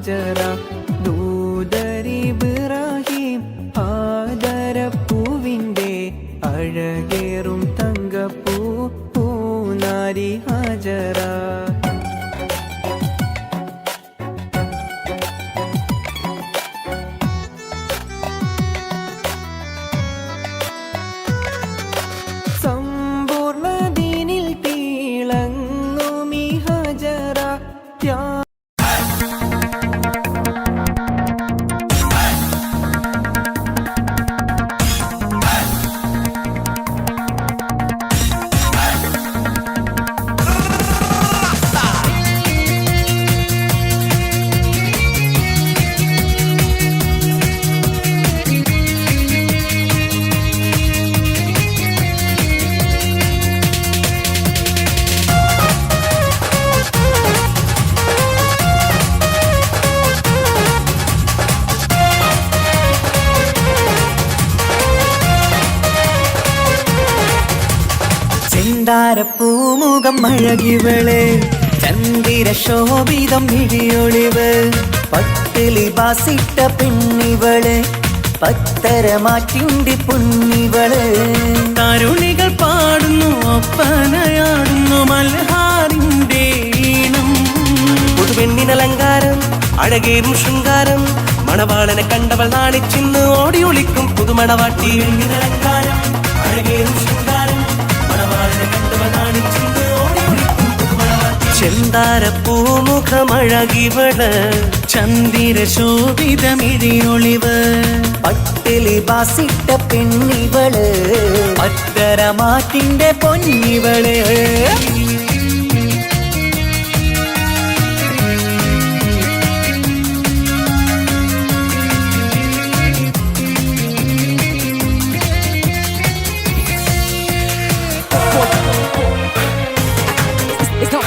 ഹാജറ ദൂതരിബ്രാഹിം ആദരപ്പൂവിൻ്റെ അഴകേറും തങ്കപ്പൂ പൂനാരി ഹാജറ പൂമുഖം അഴകിവള് ചന്ദിര ശോഭിതം മിഴിയൊളിവ് പട്ടിലി ബാസിട്ട പെണ്ണിവള് പത്തരമാറ്റിൻ്റെ പൊന്നിവള് തരുണികൾ പാടുന്നു ഒപ്പനയാടുന്നു മൽഹാറിൻ്റെ ഈണം പുതുപെണ്ണിനലങ്കാരം അഴകേറും ശൃംഗാരം മണവാളനെ കണ്ടവൾ നാണിച്ചിന്ന് ഓടിയൊളിക്കും പുതുമണവാട്ടി പെണ്ണിനലങ്കാരം അഴകേറും ശൃംഗാരം ചെന്താര പൂമുഖമഴകിവള് ചന്ദിര ശോഭിതമിഴിയൊളിവ് പട്ടിലി ബാസിട്ട പെണ്ണിവള് പത്തരമാറ്റിൻ്റെ പൊന്നിവള്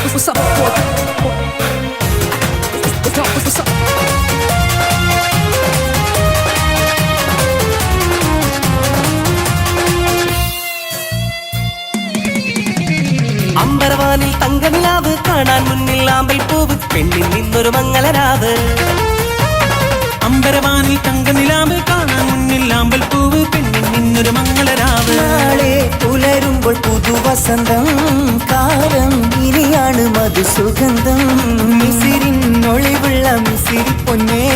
What's up? What's up? അമ്പരവാനിൽ തങ്കനിലാവ് കാണാൻ മുന്നിൽ ആമ്പൽ പൂവ് പെണ്ണിൽ നിന്നൊരു മംഗളരാവ് അമ്പരവാനിൽ തങ്കനിലാവ് കാണാൻ മുന്നിൽ ആമ്പൽ പൂവ് പെണ്ണിൽ നിന്നൊരു മംഗളരാവ് നാളെ പുലരുമ്പോൾ പുതുവസന്തം കാലം ഇനിയാണ് മധുസുഗന്ധം മിസിരിനൊളിവുള്ള മിസിരി പൊന്നേ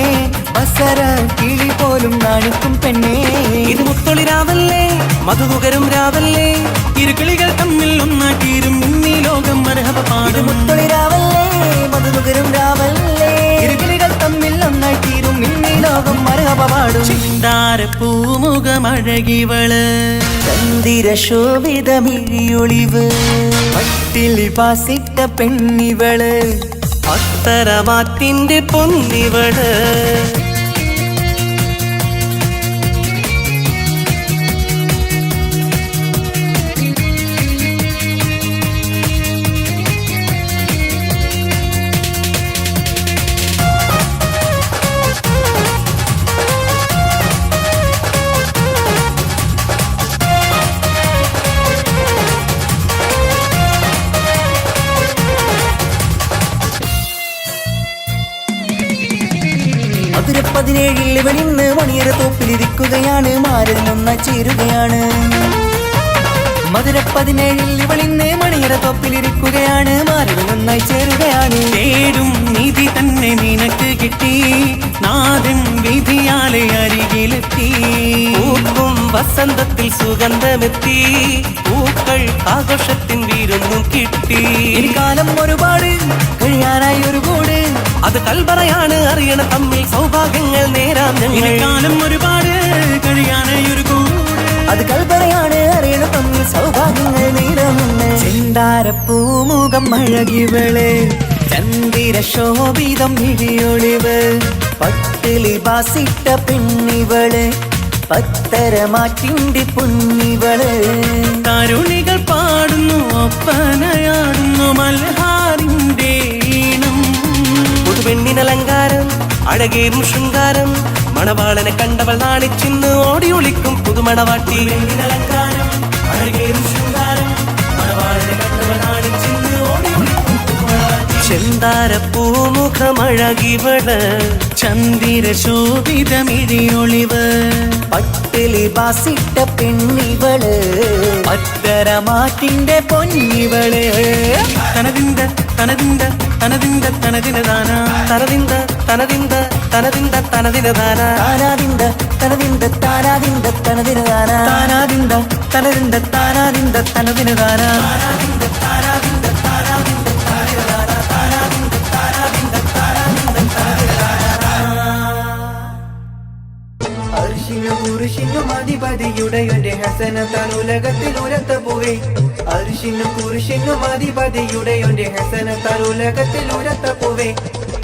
ബസര കിളി പോലും നാണിക്കും പെണ്ണേ ഇത് മുത്തൊളി രാവല്ലേ മധുകരും രാവല്ലേ ഇരുകിളികൾ തമ്മിൽ ഒന്നാക്കിയിരും ഇന്നീ ലോകം മരഹബ പാടും മുത്തൊളി രാവല്ലേ മധുകരും രാവല്ലേ ഇരുകിളികൾ തമ്മിൽ ഒന്നാക്കിയിരും ഇന്നീ ലോകം മരഹബ പാടും ചിന്താര പൂമുഖമഴകിവള് ചന്ദിര ശോഭിതമിഴിയൊളിവ് പട്ടിലി ബാസിട്ട പെണ്ണിവള് പത്തരമാറ്റിൻ്റെ പൊന്നിവള് മധുര 17 ഇവളിന്ന് മണിയറ തോപ്പിലിരിക്കുകയാണ് മാരതിലൊന്ന ചേരുകയാണ് മധുര 17 ഇവളിന്ന് മണിയറ തോപ്പിലിരിക്കുകയാണ് മാരതിലൊന്നായി ചേരുകയാണ് തേടും നീതി തന്നെ നിനക്ക് കിട്ടി നാഥൻ വിധിയാലെ അരികിലെത്തി പൂക്കും വസന്തത്തിൽ സുഗന്ധമെത്തി പൂക്കൾ ആഘോഷത്തിൻ വീരൊന്നും കിട്ടി ഈ കാലം ഒരുപാട് കഴിയാനായി ഒരു കൂട് അത് കൽപറയാണ് അറിയണ തമ്മിൽ സൗഭാഗ്യങ്ങൾ നേരാം ഞങ്ങൾ കാലം ഒരുപാട് കഴിയാനായി ഒരു കൂട് അത് കൽപറയാണ് അറിയണ തമ്മിൽ സൗഭാഗ്യങ്ങൾ നേരാം ചെന്താര പൂമുഖം അഴകിവള് ചന്ദിര ശോഭിതം മിഴിയൊളിവ് പട്ടിലി ബാസിട്ട പെണ്ണിവള് പത്തരമാറ്റിൻ്റെ പൊന്നിവള് തരുണികൾ പാടുന്നു ഒപ്പനയാടുന്നു മൽഹാറിൻ്റെ ഈണം പുതുപെണ്ണിനലങ്കാരം അഴകേറും ശൃംഗാരം മണവാളനെ കണ്ടവൾ നാണിച്ചിന്ന് ഓടിയൊളിക്കും പുതുമണവാട്ടി പെണ്ണിനലങ്കാരം അഴകേറും ശൃംഗാരം മണവാളനെ കണ്ടവൾ നാണിച്ചിന്ന് ഓടിയൊളിക്കും ചെന്താരപ്പൂമുഖമഴകിവള് ചന്ദിര ശോഭിതമിഴിയൊളിവ് പട്ടിലി ബാസിട്ട പെണ്ണിവള് പത്തരമാറ്റിന്റെ പൊന്നിവള് തനതിന്ത തനതിന്ത തനതിന്ത തനതിനദാന തനതിന്ത തനതിന്ത തനതിന്ത തനതിനദാന താനാതിന്ത തനതിന്ത താനാതിന്ത തനതിനദാന താനാതിന്ത തനതിന്ത താനാതിന്ത തനതിനദാന അർശിനും കുരിശിനും അധിപതിയുടെയൊന്റെ ഹസനത്താൽ ഉലകത്തിൽ ഉരത്ത പോവേ അർശിനും കുരിശിനും അധിപതിയുടെയൊന്റെ ഹസനത്താൽ ഉലകത്തിൽ ഉരത്ത പോവേ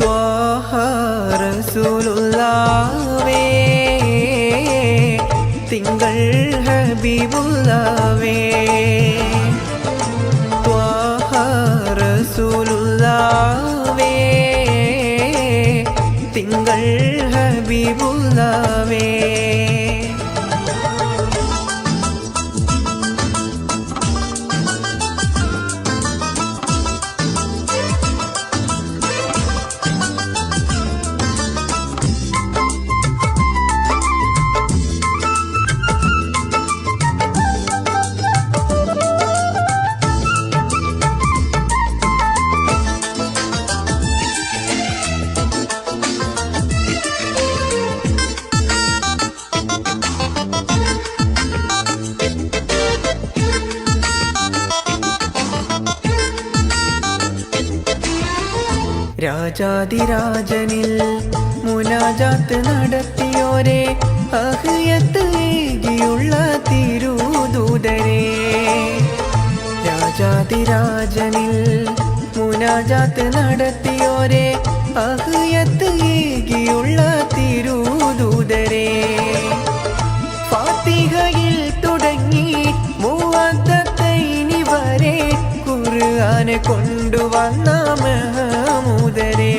ത്വാഹ റസൂലുള്ളാവേ തിങ്കൾ ഹബീബുള്ളാവേ ത്വാഹ റസൂലുള്ളാവേ തിങ്കൾ ഹബീബുള്ളാവേ രാജാതിരാജനിൽ മുനാജാത്ത് നടത്തിയോരെ അഹ്യത്ത് ഏകിയുള്ള തിരുദൂതരെ രാജാതിരാജനിൽ മുനാജാത്ത് നടത്തിയോരെ അഹ്യത്ത് ഏകിയുള്ള തിരുദൂതരെ ഫാത്തിഹയിൽ തുടങ്ങി മുഅദ്ദത്തൈനി വരെ ഖുർആനെ കൊണ്ടുവന്ന മഹമൂദരെ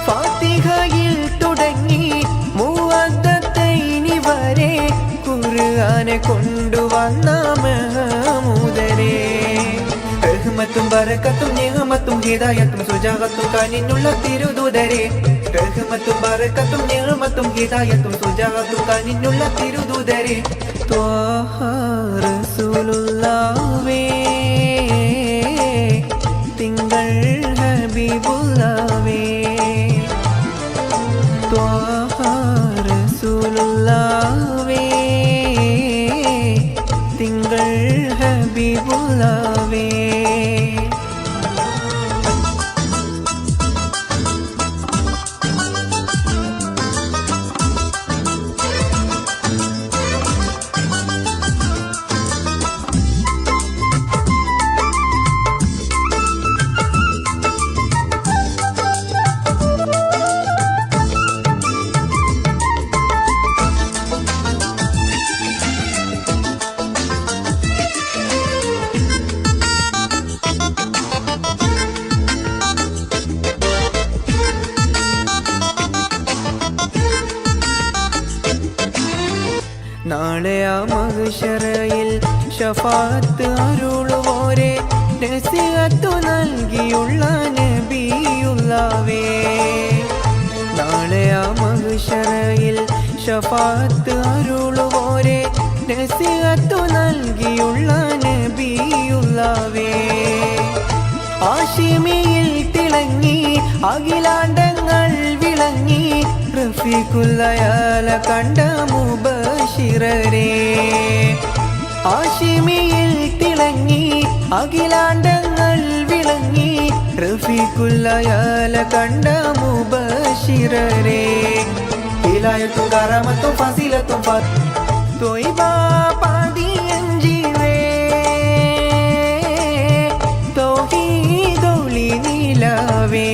ഫാത്തിഹയിൽ തുടങ്ങി മുഅദ്ദത്തൈനി വരെ ഖുർആനെ കൊണ്ടുവന്ന മഹമൂദരെ റഹ്മത്തും ബറക്കത്തും നിഅമത്തും ഹിദായത്തും സുജാഅത്തും കാനിനുള്ള തിരുദൂതരെ റഹ്മത്തും ബറക്കത്തും നിഅമത്തും ഹിദായത്തും സുജാഅത്തും കാനിനുള്ള തിരുദൂതരെ ത്വാഹ റസൂലുള്ളാവേ തിങ്കൾ ഹബീബുള്ളാവേ ത്വാഹ റസൂലുള്ളാവേ തിങ്കൾ ഹബീബുള്ളാവേ നാളെ ആ മഹ്ശറയിൽ ശഫാഅത്ത് അരുളുവോരെ നസിഹത്തു നൽകിയുള്ള നബിയുള്ളാവേ നാളെ ആ മഹ്ശറയിൽ ശഫാഅത്ത് അരുളുവോരെ നസിഹത്തു നൽകിയുള്ള നബിയുള്ളാവേ ആശിമിയിൽ തിളങ്ങി അഖിലാണ്ടങ്ങൾ വിളങ്ങി റഫീഖുല്ലയാല കണ്ട മുബശിറരേ ആശിമിയിൽ തിളങ്ങി അഖിലാണ്ടങ്ങൾ വിളങ്ങി റഫീഖുല്ലയാല കണ്ട മുബശിറരേ ഹിലായത്തും കറാമത്തും ഫസിലത്തും ത്വയ്ബ പാതിയഞ്ചിവേ തൗഹീദൊളി നിലവേ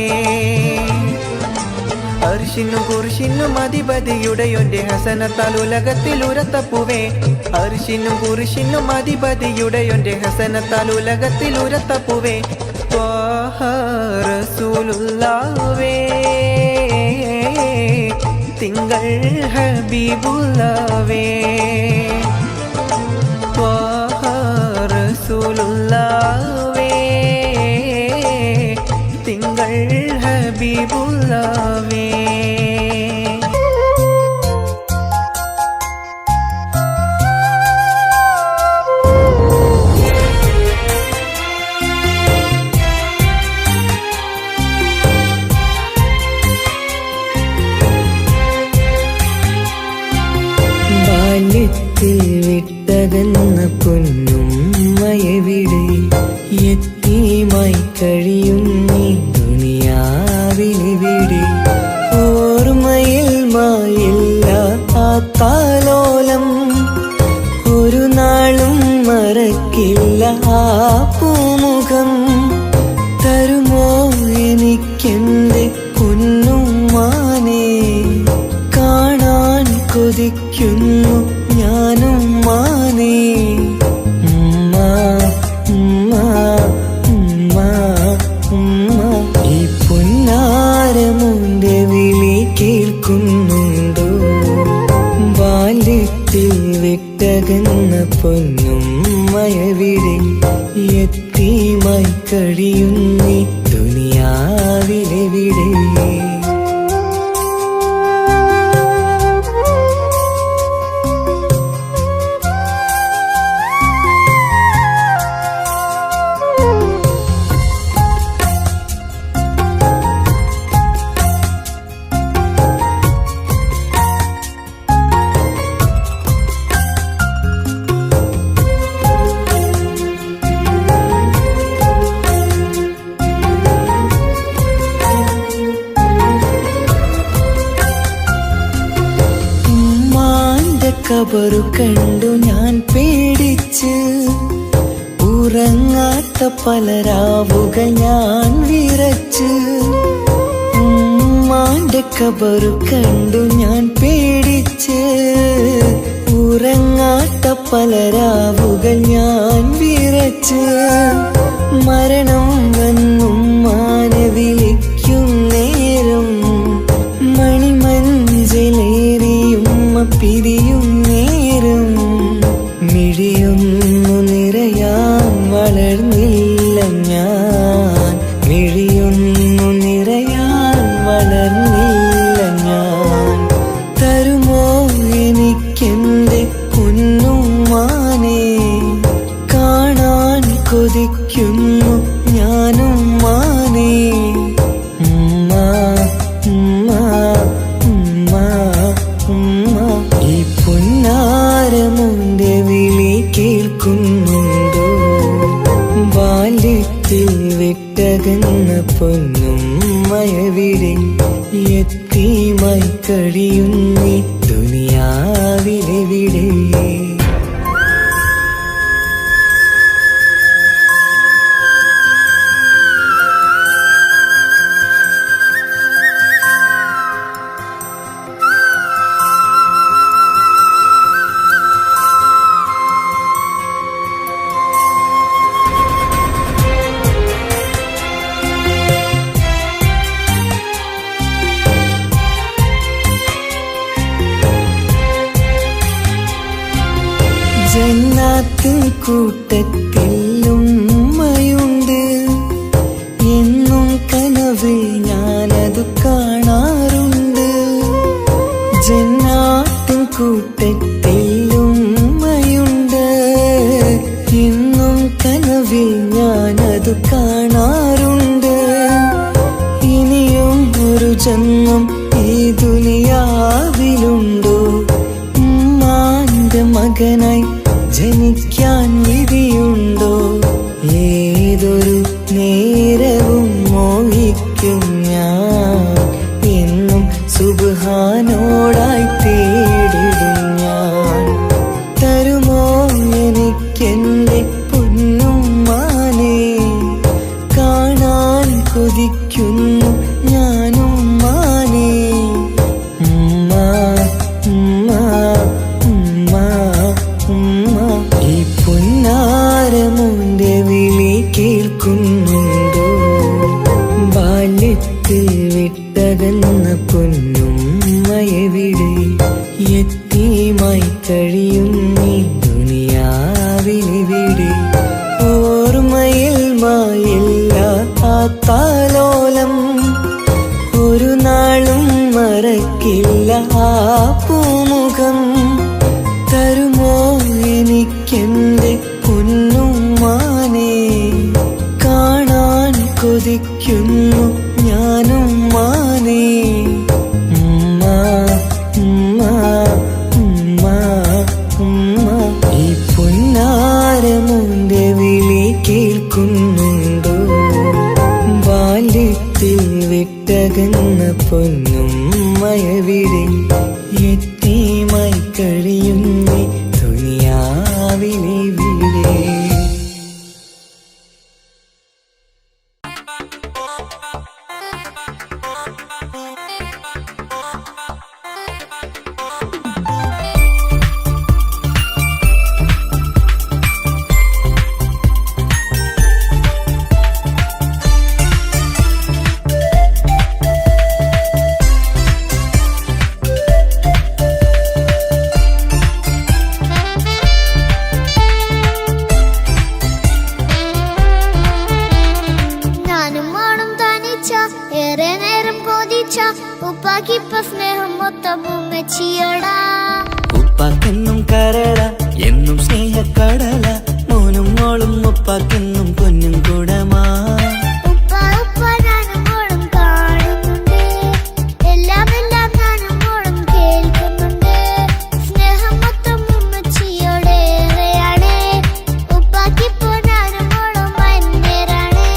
അർശിനും കുരിശിനും അധിപതിയുടെയൊന്റെ ഹസനത്താൽ ഉലകത്തിൽ ഉരത്തപ്പുവേ അർശിനും കുരിശിനും അധിപതിയുടെയൊന്റെ ഹസനത്താൽ ഉലകത്തിൽ ഉരത്തപ്പുവേ ത്വാഹ റസൂലുള്ളാവേ തിങ്കൾ ഹബീബുള്ളാവേ ത്വാഹ റസൂലുള്ളാവേ ഹബീബുള്ളാവേ. ബാല്യത്തിൽ വിട്ടകന്ന പൊന്നുമ്മയെവിടെ, യതീമായി കഴിയും നീ ദുനിയാവിലെവിടെ. ഓർമ്മയിൽ മായില്ല ആ താലോലം, ഒരു നാളും മറക്കില്ല ആ പൂമുഖം. തരുമോ എനിക്കെന്റെ പൊന്നുമ്മാനെ, കാണാൻ കൊതിക്കുന്നു ഞാനും മാനേ. ഉമ്മ ഉമ്മ ഉമ്മ ഉമ്മ, ഈ പൊന്നാരമുന്റെ വിളി കേൾക്കുന്നുണ്ടോ? ബാല്യത്തിൽ വിട്ടകന്ന പൊന്നുമ്മയെവിടെ, യതീമായി കഴിയുന്നീ ദുനിയാവിലെവിടെ. ഖബറു കണ്ടു ഞാൻ പേടിച്ച്, ഉറങ്ങാത്ത പല രാവുകൾ ഞാൻ വിറച്ച്. ഉമ്മാന്റെ ഖബറു കണ്ടു ഞാൻ പേടിച്ച്, ഉറങ്ങാത്ത പല രാവുകൾ ഞാൻ വിറച്ച്. മരണം വന്നുമ്മാനെ വിളിക്കും നേരം, മണിമഞ്ചലേറിയുമ്മ പിരിയും നേരം. മിഴിയൊന്നു നിറയാൻ വളർന്നില്ല ഞാൻ, മിഴിയൊന്നു നിറയാൻ വളർന്നില്ല ഞാൻ. തരുമോ എനിക്കെന്റെ പൊന്നുമ്മാനെ, കാണാൻ കൊതിക്കുന്നു ഞാനും മാനേ. ഉമ്മ ഉമ്മ ഉമ്മ ഉമ്മ, ഈ പൊന്നാരമുന്റെ വിളി കേൾക്കുന്നുണ്ടോ? ബാല്യത്തിൽ വിട്ടകന്ന പൊന്നുമ്മയെവിടെ, യതീമായി കഴിയുന്നീ ദുനിയാവിലെവിടെ. ജന്നാത്തിൻ കൂട്ടത്തിൽ ഉമ്മയുണ്ട്, എന്നും കനവിൽ ഞാനതു കാണാറുണ്ട്. ജന്നാത്തിൻ കൂട്ടത്തിൽ ഉമ്മയുണ്ട്, എന്നും കനവിൽ ഞാനതു കാണാറുണ്ട്. ഇനിയും ഒരു ജന്മം ഈ ദുനിയാവിലുണ്ടോ? ഉമ്മാന്റെ മകനായി ജനിക്കാൻ വിധിയുണ്ടോ? ഏതൊരു നേരവും മോഹിക്കും ഞാൻ, എന്നും സുബ്ഹാനോടായി തേടിടും ഞാൻ. തരുമോ എനിക്കെന്റെ പൊന്നുമ്മാനെ, കാണാൻ കൊതിക്കുന്നു ഞാനും മാനേ. ഉമ്മ ഉമ്മ ഉമ്മ ഉമ്മ, ഈ പൊന്നാരമുന്റെ വിളി കേൾക്കുന്നുണ്ടോ? ബാല്യത്തിൽ വിട്ടകന്ന പൊന്നുമ്മയെവിടെ, യതീമായി കഴിയുന്നീ ദുനിയാവിലെവിടെ. ഓർമ്മയിൽ മായില്ല ആ താലോലം, ആ പൂമുഖം തരുമോ എനിക്കെന്റെ പൊന്നുമ്മാനെ? കാണാൻ കൊതിക്കുന്നു ഞാനും മാനേ. ഉമ്മ ഉമ്മ ഉമ്മ ഉമ്മ ഈ പൊന്നാരമുന്റെ വിളി കേൾക്കുന്നുണ്ടോ? ബാല്യത്തിൽ വിട്ടകന്ന പൊന്നുമ്മയവിടെ യത്തീമായി കഴിയുന്നേ ദുനിയാവിലെ വിടെ. ഏറെ നേരം കൊതിച്ച ഉപ്പാക്കിപ്പ സ്നേഹം മൊത്തം ഉമ്മച്ചിയോടാ. ഉപ്പാക്കെന്നും കരള എന്നും സ്നേഹക്കടല, മോനും മോളും ഉപ്പാക്കെന്നും പൊന്നും കുടമാ. ഉപ്പ ഉപ്പ ഞാനും മോളും കാണുന്നുണ്ട്, എല്ലാം എല്ലാം ഞാനും മോളും കേൾക്കുന്നുണ്ട്. സ്നേഹം മൊത്തം ഉമ്മച്ചിയോടേറെയാണ്, ഉപ്പാക്കിപ്പോ ഞാനും മോളും അന്യരാണ്.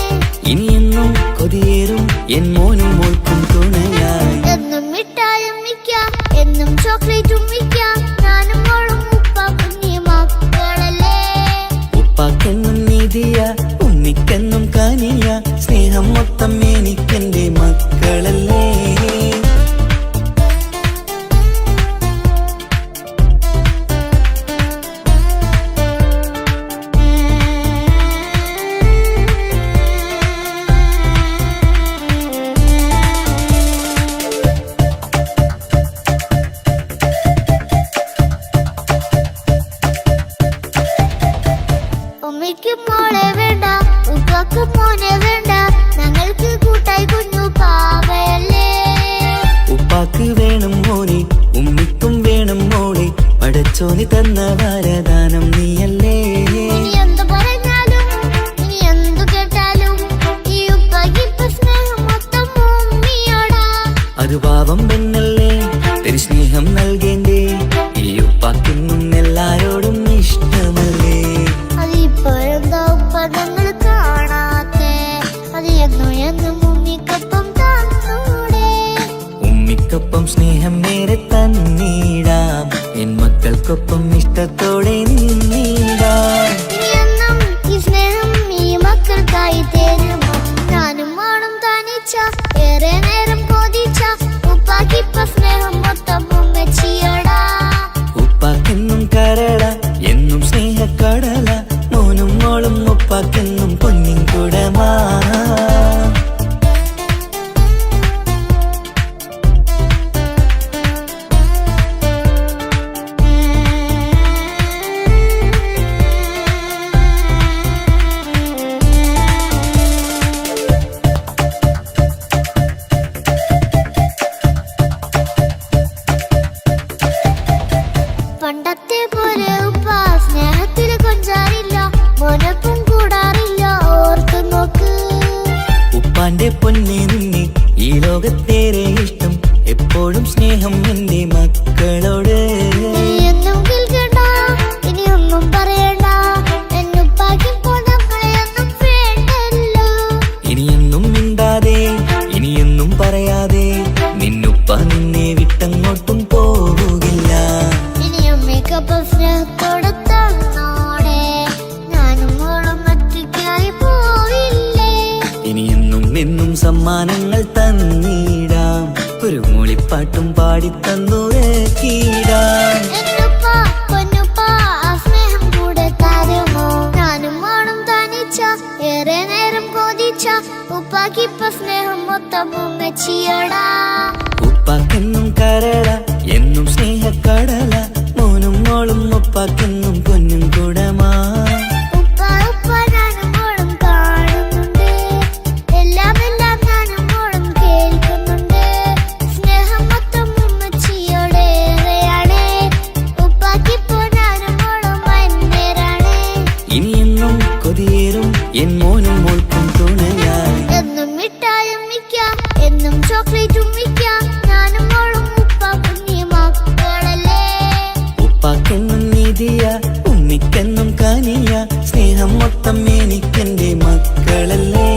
ഇനിയെന്നും കൊതിയേറും എൻ മോനും മോൾക്കും തുണയായി. എന്നും മിഠായും മിക്കാം, എന്നും ചോക്ലേറ്റും മിക്കാം, ഞാനും മോളും ഉപ്പ കുഞ്ഞി മക്കളല്ലേ. ഉപ്പാക്കെന്നും നീതിയ ഉമ്മിക്കെന്നും കാനിയ, സ്നേഹം മൊത്തം എനിക്കെന്റെ മക്കളല്ലേ. ഉമ്മയ്ക്ക് മോളെ വേണ്ട, ഉപ്പാക്ക് മോനെ വേണ്ട, ഞങ്ങൾക്ക് കൂട്ടായി കുഞ്ഞു പാവയല്ലേ. ഉപ്പാക്ക് വേണം മോനെ, ഉമ്മിക്കും വേണം മോളെ, പടച്ചോനി തന്ന വരദാനം നീയല്ലേ. ഇനി എന്തു പറഞ്ഞാലും ഇനി എന്തു കേട്ടാലും ഈ ഉപ്പാക്കിപ്പ സ്നേഹം മൊത്തം ഉമ്മിയോടാ. അത് പാവം പെണ്ണല്ലേ, തിരു സ്നേഹം നൽകേണ്ടേ, ഈ ഉപ്പാക്കിന്നും എല്ലാരോടും ഇഷ്ടമല്ലേ. അതിപ്പോഴെന്താ ഉപ്പ ഞങ്ങൾ കാണാത്തെ, അത് എന്നും എന്നും ഉമ്മിക്കൊപ്പം തന്നൂടെ. ഉമ്മിക്കൊപ്പം സ്നേഹം നേരെ തന്നീടാം, എൻ മക്കൾക്കൊപ്പം ഇഷ്ടത്തോടെ നിന്നീടാം. ഇനി എന്നും ഈ സ്നേഹം ഈ മക്കൾക്കായി തരുമോ? ഞാനും മോളും തനിച്ച ഏറെ നേരം കൊതിച്ച ഉപ്പാക്കിപ്പ സ്നേഹം മൊത്തം ഉമ്മച്ചിയോടാ. ഉപ്പാക്കെന്നും കരള എന്നും സ്നേഹക്കടല, മോനും മോളും ഉപ്പാക്കെന്നും പൊന്നിൻ കുടമാ. പണ്ടത്തെ പോലെ ഉപ്പ സ്നേഹത്തില് കൊഞ്ചാറില്ല, മോനൊപ്പം കൂടാറില്ല, ഓർത്തു നോക്ക്. ഉപ്പാന്റെ പൊന്നെ നിന്നെ ഈ ലോകത്തേറെ ഇഷ്ടം, എപ്പോഴും സ്നേഹം എന്റെ മക്കളോട്. ഇനിയൊന്നും കേൾക്കണ്ട, ഇനിയൊന്നും പറയണ്ട, എന്നുപ്പാക്കിപ്പോ നമ്മളെയൊന്നും വേണ്ടല്ലോ. ഇനിയൊന്നും മിണ്ടാതെ ഇനിയൊന്നും പറയാതെ, നിന്നുപ്പ നിന്നെ വിട്ടങ്ങോട്ടും പോവുകില്ല. ഇനിയും മികപ്പം സ്നേഹത്തോടെ തന്നോടെ, ഞാനും മോളും ഒറ്റയ്ക്കായി പോവില്ലേ. ഇനിയെന്നും എന്നും സമ്മാനങ്ങൾ തന്നീടാം, ഒരു മൂളിപ്പാട്ടും പാടിത്തന്നുറക്കീടാം. എന്നുപ്പ പൊന്നുപ്പ ആ സ്നേഹം കൂടെ തരുമോ? ഞാനും മോളും തനിച്ച ഏറെ നേരം കൊതിച്ച ഉപ്പാക്കിപ്പ സ്നേഹം മൊത്തം ഉമ്മച്ചിയോടാ. ഉപ്പാക്കെന്നും കരള എന്നും സ്നേഹക്കടല, മോനും മോളും ഉപ്പാക്കെന്നും പൊന്നും കുടമാ. ഉപ്പ ഉപ്പ ഞാനും മോളും കാണുന്നുണ്ട്, എല്ലാം എല്ലാം ഞാനും മോളും കേൾക്കുന്നുണ്ട്. സ്നേഹം മൊത്തം ഉമ്മച്ചിയോടേറെയാണ്, ചോക്ലേറ്റ് ഉമ്മിക്കാം ഞാനും മോളും ഉപ്പ കുഞ്ഞി മക്കളല്ലേ. ഉപ്പാക്കെന്നും നീതിയ ഉമ്മിക്കെന്നും കാനിയ സ്നേഹം മൊത്തം എനിക്കെന്റെ മക്കളല്ലേ.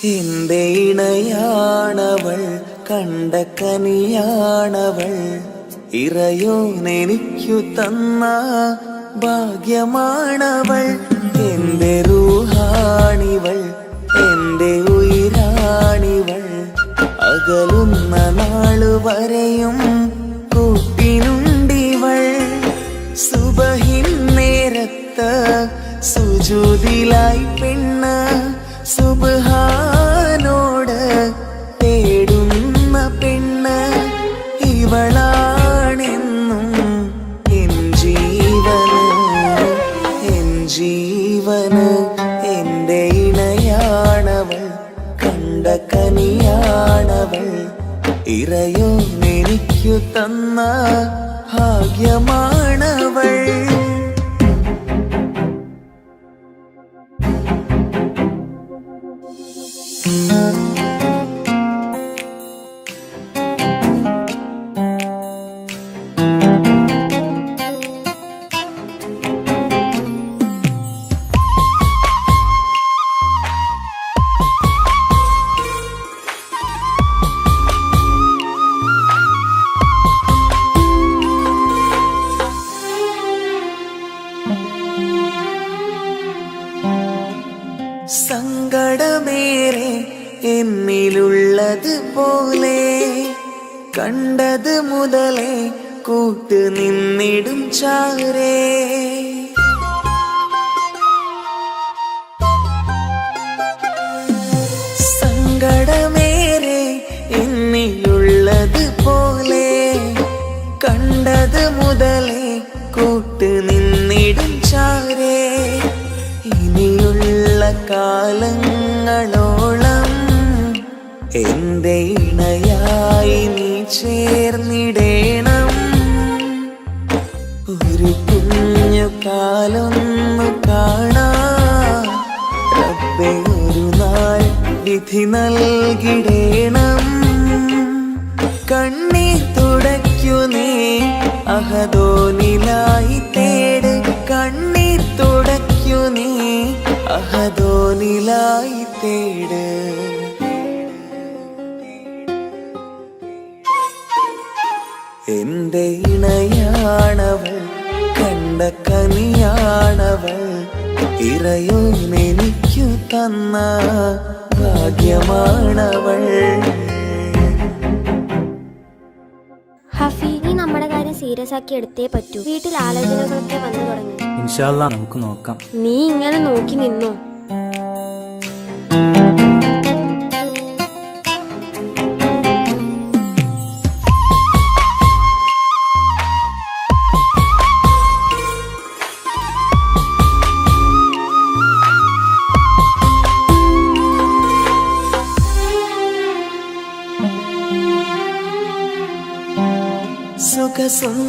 എന്റെ ഇണയാണവൾ കണ്ട കനിയാണവൾ ഇറയോനെനിക്കു തന്ന ഭാഗ്യമാണവൾ. എന്റെ റൂഹാണിവൾ എന്റെ ഉയിരാണിവൾ അകലുന്ന നാളു വരെയും കൂട്ടിനുണ്ടിവൾ. സുബഹിൻ നേരത്ത് സുജൂദിലായി പെണ്ണ് സുബ്ഹാനോട് തേടുന്ന പെണ്ണ് ഇവളാണെന്നും എൻ ജീവന് എൻ ജീവന്. എന്റെ ഇണയാണവൾ കണ്ട കനിയാണവൾ ഇറയോനെനിക്കു തന്ന ഭാഗ്യമാണവൾ. സങ്കടമേറെ എന്നിലുള്ളത് പോലെ കണ്ടത് മുതലേ കൂട്ട് നിന്നിടും ചാരേ. സങ്കടമേറെ എന്നിലുള്ളത് പോലെ കണ്ടത് മുതലേ കൂട്ട് നിന്നിടും ചാരേ. ഇനിയുള്ള കാലങ്ങളോളം എന്റെ ഇണയായി നീ ചേർന്നിടേണം. ഒരു കുഞ്ഞു കാലൊന്നു കാണാൻ റബ്ബേ ഒരു നാൾ വിധി നൽകിടേണം. കണ്ണീർ തുടയ്ക്കു നീ അഹദോനിലായി തേട്. കണ്ണീർ തുടയ്ക്കു നീ അഹദോനിലായി തേട്. എന്റെ ഇണയാണവൾ കണ്ട കനിയാണവൾ ഇറയോനെനിക്കു തന്ന ഭാഗ്യമാണവൾ. ഹഫി, നീ നമ്മുടെ കാര്യം സീരിയസ് ആക്കി എടുത്തേ പറ്റൂ. വീട്ടിൽ ആലോചനകളൊക്കെ വന്നു തുടങ്ങി. ഇൻഷാ അല്ലാ നമുക്ക് നോക്കാം. നീ ഇങ്ങനെ നോക്കി നിന്നോ?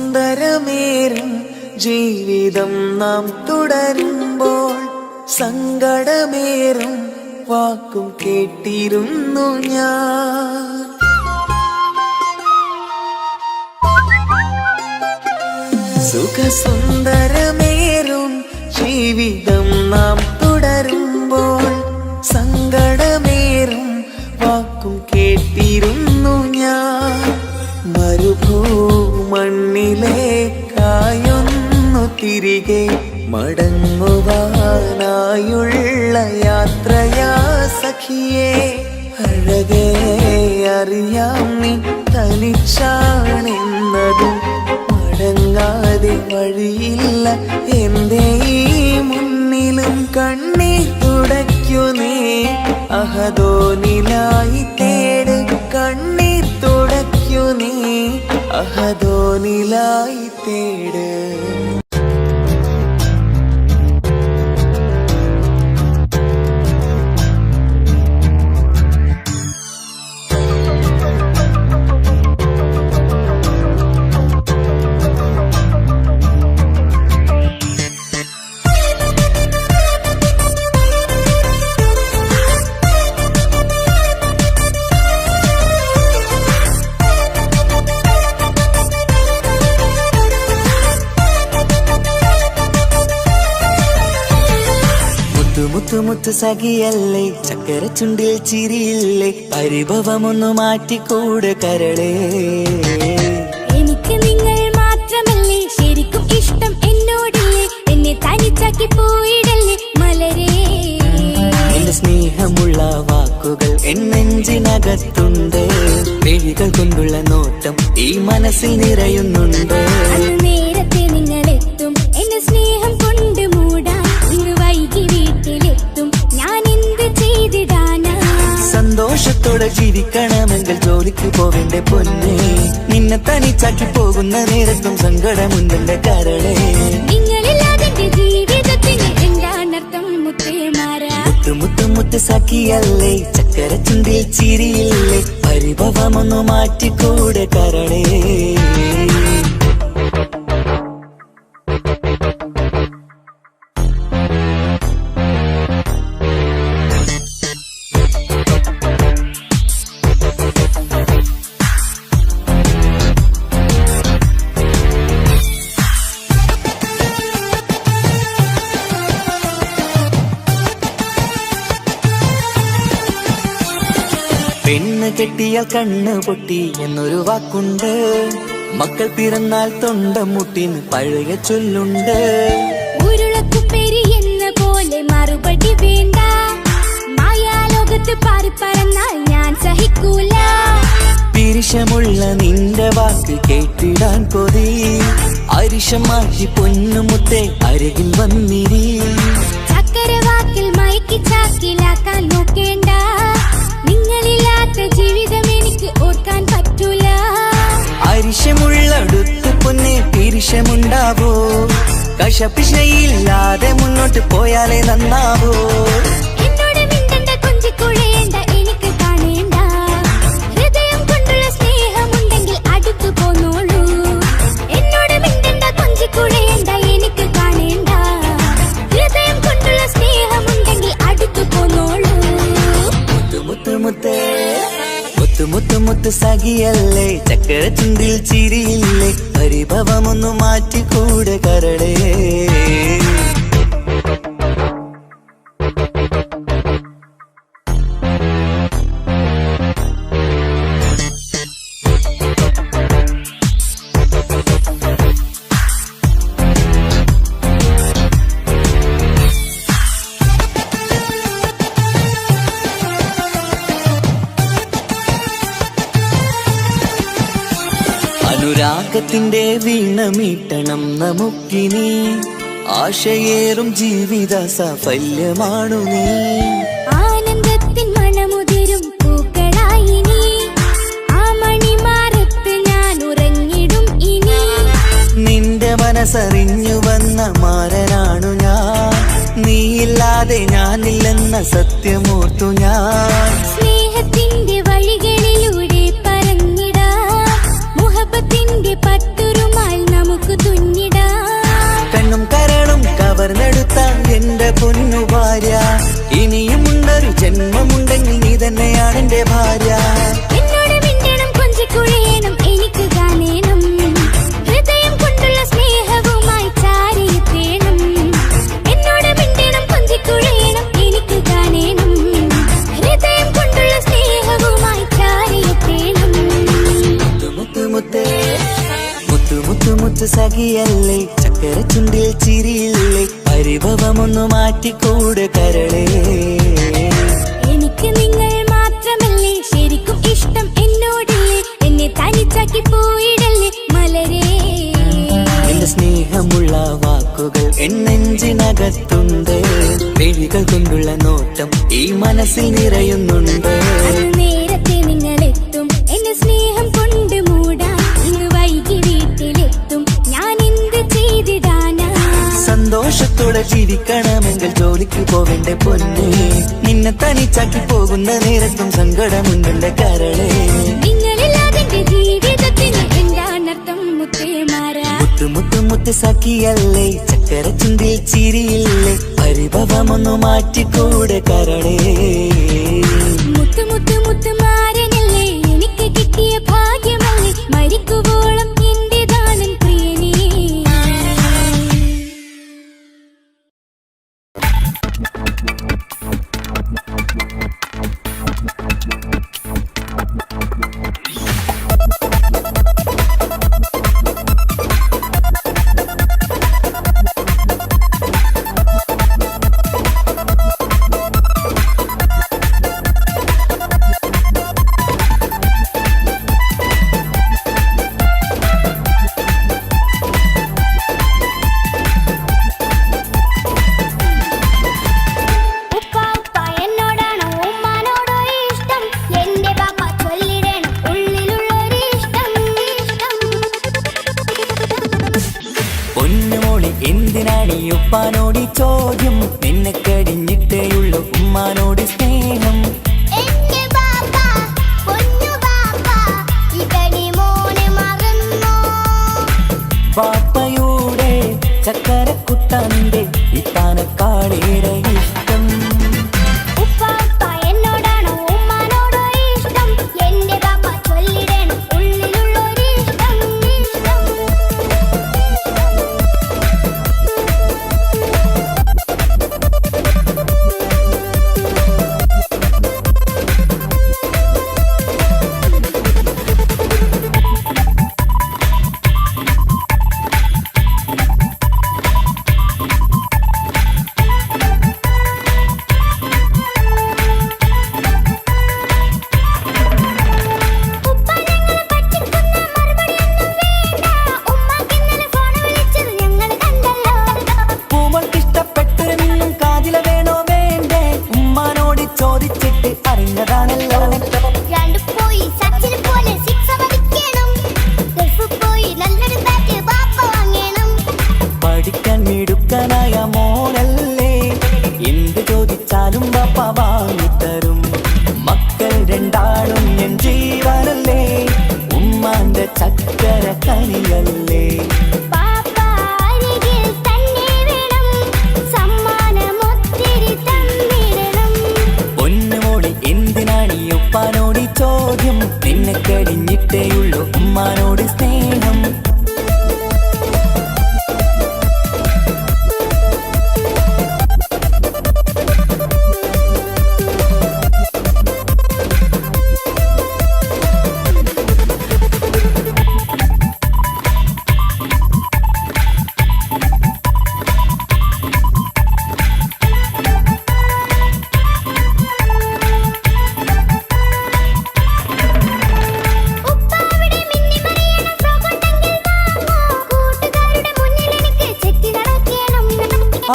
സുഖസുന്ദരമേറും ജീവിതം നാം തുടരുമ്പോൾ സങ്കടമേറും വാക്കും കേട്ടിരുന്നു ഞാൻ. സുഖസുന്ദരമേറും ജീവിതം നാം തുടരുമ്പോൾ സങ്കടമേറും വാക്കും കേട്ടിരുന്നു ഞാൻ. മരുഭൂമണ്ണിലേക്കായൊന്നു തിരികെ മടങ്ങുവാനായുള്ള യാത്രയാ സഖിയേ. അഴകേ അറിയാം നീ തനിച്ചാണെന്നതും മടങ്ങാതെ വഴിയില്ല എന്റെ ഈ മുന്നിൽ. എന്നിലും കണ്ണീർ തുടയ്ക്കു നീ അഹദോനിലായി തേട് കണ്ണീർ തുടയ്ക്കു നീ അഹദോനിലായി തേട് മുത്തുമുത്ത് സഖിയല്ലേ ചക്കര ചുണ്ടിൽ ചിരിയില്ലേ പരിഭവമൊന്നു മാറ്റിക്കൂടെ കരളേ എനിക്ക് നിങ്ങൾ മാത്രമല്ലേ ശരിക്കും ഇഷ്ടം എന്നോടില്ലേ എന്നെ തനിച്ചാക്കി പോയിടല്ലേ മലരേ എന്റെ സ്നേഹമുള്ള വാക്കുകൾ എന്നെഞ്ചിനകത്തുണ്ട് മിഴികൾ കൊണ്ടുള്ള നോട്ടം ഈ മനസ്സിൽ നിറയുന്നുണ്ട് അന്ന് നേരത്തെ നിങ്ങളെത്തും എന്നെ സ്നേഹം കൊണ്ട് മൂടാൻ ഇന്ന് വൈകി വീട്ടിലെത്തും ഞാൻ എന്ത് ചെയ്തിടാനാ സന്തോഷത്തോടെ ജീവിക്കണമെങ്കിൽ ജോലിക്ക് പോവേണ്ട പൊന്നേ നിന്നെ തനിച്ചാക്കി പോകുന്ന നേരത്തും സങ്കടമുണ്ടെന്റെ കരളേ നിങ്ങളില്ലാതെ എന്റെ ജീവിതത്തിന് എന്താണർത്ഥം മുത്തേമാരാ മുത്ത് സഖിയല്ലേ ചക്കര ചുണ്ടിൽ ചിരിയില്ലേ പരിഭവമൊന്നു മാറ്റിക്കൂടെ കരളേ പെണ്ണ് കെട്ടിയാൽ കണ്ണ് പൊട്ടി എന്നൊരു വാക്കുണ്ട് മക്കൾ പിറന്നാൽ തൊണ്ട മുട്ടിന് പഴയ ചൊല്ലുണ്ട് ഉരുളക്കുപ്പേരി എന്ന പോലെ മറുപടി വേണ്ട മായാലോകത്ത് പാറി പറന്നാൽ ഞാൻ സഹിക്കൂല പിരിശമുള്ള നിന്റെ വാക്ക് കേട്ടിടാൻ കൊതി അരിശം മാറ്റി പൊന്നുമുത്തേ അരികിൽ വന്നിരി ചക്കര വാക്കിൽ മയക്കി ചാക്കിലാക്കാൻ നോക്കേണ്ട നിങ്ങളില്ലാത്ത ജീവിതം എനിക്ക് ഓർക്കാൻ പറ്റൂല അരിശമുള്ളടുത്ത് പൊന്നെ പിരിശമുണ്ടാവോ കശപിശയില്ലാതെ മുന്നോട്ട് പോയാലേ നന്നാവോ എന്നോട് മിണ്ടണ്ട കൊഞ്ചിക്കുഴയേണ്ട എനിക്ക് കാണേണ്ട ഹൃദയം കൊണ്ടുള്ള സ്നേഹമുണ്ടെങ്കിൽ അടുത്തു പോന്നോളൂ എന്നോട് മിണ്ടണ്ട കൊഞ്ചിക്കുഴയേണ്ട എനിക്ക് കാണേണ്ട ഹൃദയം കൊണ്ടുള്ള സ്നേഹമുണ്ടെങ്കിൽ അടുത്തു പോന്നോളൂ മുത്ത് സഖിയല്ലേ ചക്കര ചുണ്ടിൽ ചിരിയില്ലേ പരിഭവമൊന്നു മാറ്റിക്കൂടെ കരളേ അനുരാഗത്തിന്റെ വീണമീട്ടണം നമുക്കിനി ആശയേറും ജീവിത സാഫല്യമാണു നീ ആനന്ദത്തിൻ മണമുതിരും പൂക്കളായി നീ ആ മണിമാറത്ത് ഞാൻ ഉറങ്ങിടും ഇനി നിന്റെ മനസ്സറിഞ്ഞു വന്ന മാരനാണു ഞാൻ നീയില്ലാതെ ഞാനില്ലെന്ന സത്യമോർത്തു ഞാൻ സ്നേഹത്തിന്റെ വഴികളിലൂടെ പറഞ്ഞിടാം മുഹബത്തിന്റെ പട്ടുരുമാൽ നമുക്ക് തുന്നിടാം കണ്ണും കരളും കവർന്നെടുത്ത എന്റെ പൊന്നു ഭാര്യ ഇനിയുമുണ്ടൊരു ജന്മമുണ്ടെങ്കിൽ നീ തന്നെയാണ് എന്റെ ഭാര്യ എന്നോട് മിണ്ടണം കൊഞ്ചിക്കുഴയണം എനിക്ക് കാണേണം ഹൃദയം കൊണ്ടുള്ള സ്നേഹവുമായി ചാരിയെത്തേണം എന്നോട് മിണ്ടണം കൊഞ്ചിക്കുഴയണം എനിക്ക് കാണേണം ഹൃദയം കൊണ്ടുള്ള സ്നേഹവുമായി ചാരിയെത്തേണം മുത്ത് സഖിയല്ലേ ചക്കര ചുണ്ടിൽ ചിരിയില്ലേ പരിഭവമൊന്നു മാറ്റിക്കൂടെ കരളേ എനിക്ക് നിങ്ങൾ മാത്രമല്ലേ ശരിക്കും ഇഷ്ടം എന്നോടില്ലേ എന്നെ തനിച്ചാക്കി പോയിടല്ലേ മലരേ എന്റെ സ്നേഹമുള്ള വാക്കുകൾ എന്നെഞ്ചിനകത്തുണ്ട് മിഴികൾ കൊണ്ടുള്ള നോട്ടം ഈ മനസ്സിൽ നിറയുന്നുണ്ട്. നേരത്തെ നിങ്ങളെത്തും എന്നെ സ്നേഹം കൊണ്ട് മൂടാൻ. ഇന്ന് വൈകി വീട്ടിലെത്തും ഞാൻ എന്ത് ചെയ്തിടാനാ. സന്തോഷത്തോടെ ജീവിക്കണമെങ്കിൽ ജോലിക്ക് പോവേണ്ട പൊന്നെ. നിന്നെ തനിച്ചാക്കി പോകുന്ന നേരത്തും സങ്കടമുണ്ടെന്റെ കരളെ. നിങ്ങളില്ലാതെ ജീവിതത്തിന് എന്താണർത്ഥം മുത്തേമാരാ. മുത്തു മുത്തു മുത്ത് സഖിയല്ലേ, ചക്കര ചുണ്ടിൽ ചിരിയില്ലേ, പരിഭവമൊന്നു മാറ്റിക്കൂടെ കരളേ. മുത്ത് മുത്ത് മുത്ത് മാരനല്ലേ, എനിക്ക് കിട്ടിയ ഭാഗ്യമല്ലേ, മരിക്കുവോളം എന്റേതാണൻ പ്രിയനേ. എന്തിനാണ് ഈ ഉപ്പാനോട് ചോദ്യം, നിന്നെ കഴിഞ്ഞിട്ടേയുള്ളൂ ഉമ്മാനോട് സ്നേഹം. പാപ്പയുടെ ചക്കരക്കുട്ടന്റെ ഇത്താനക്കാളേറെ ഇഷ്ടം.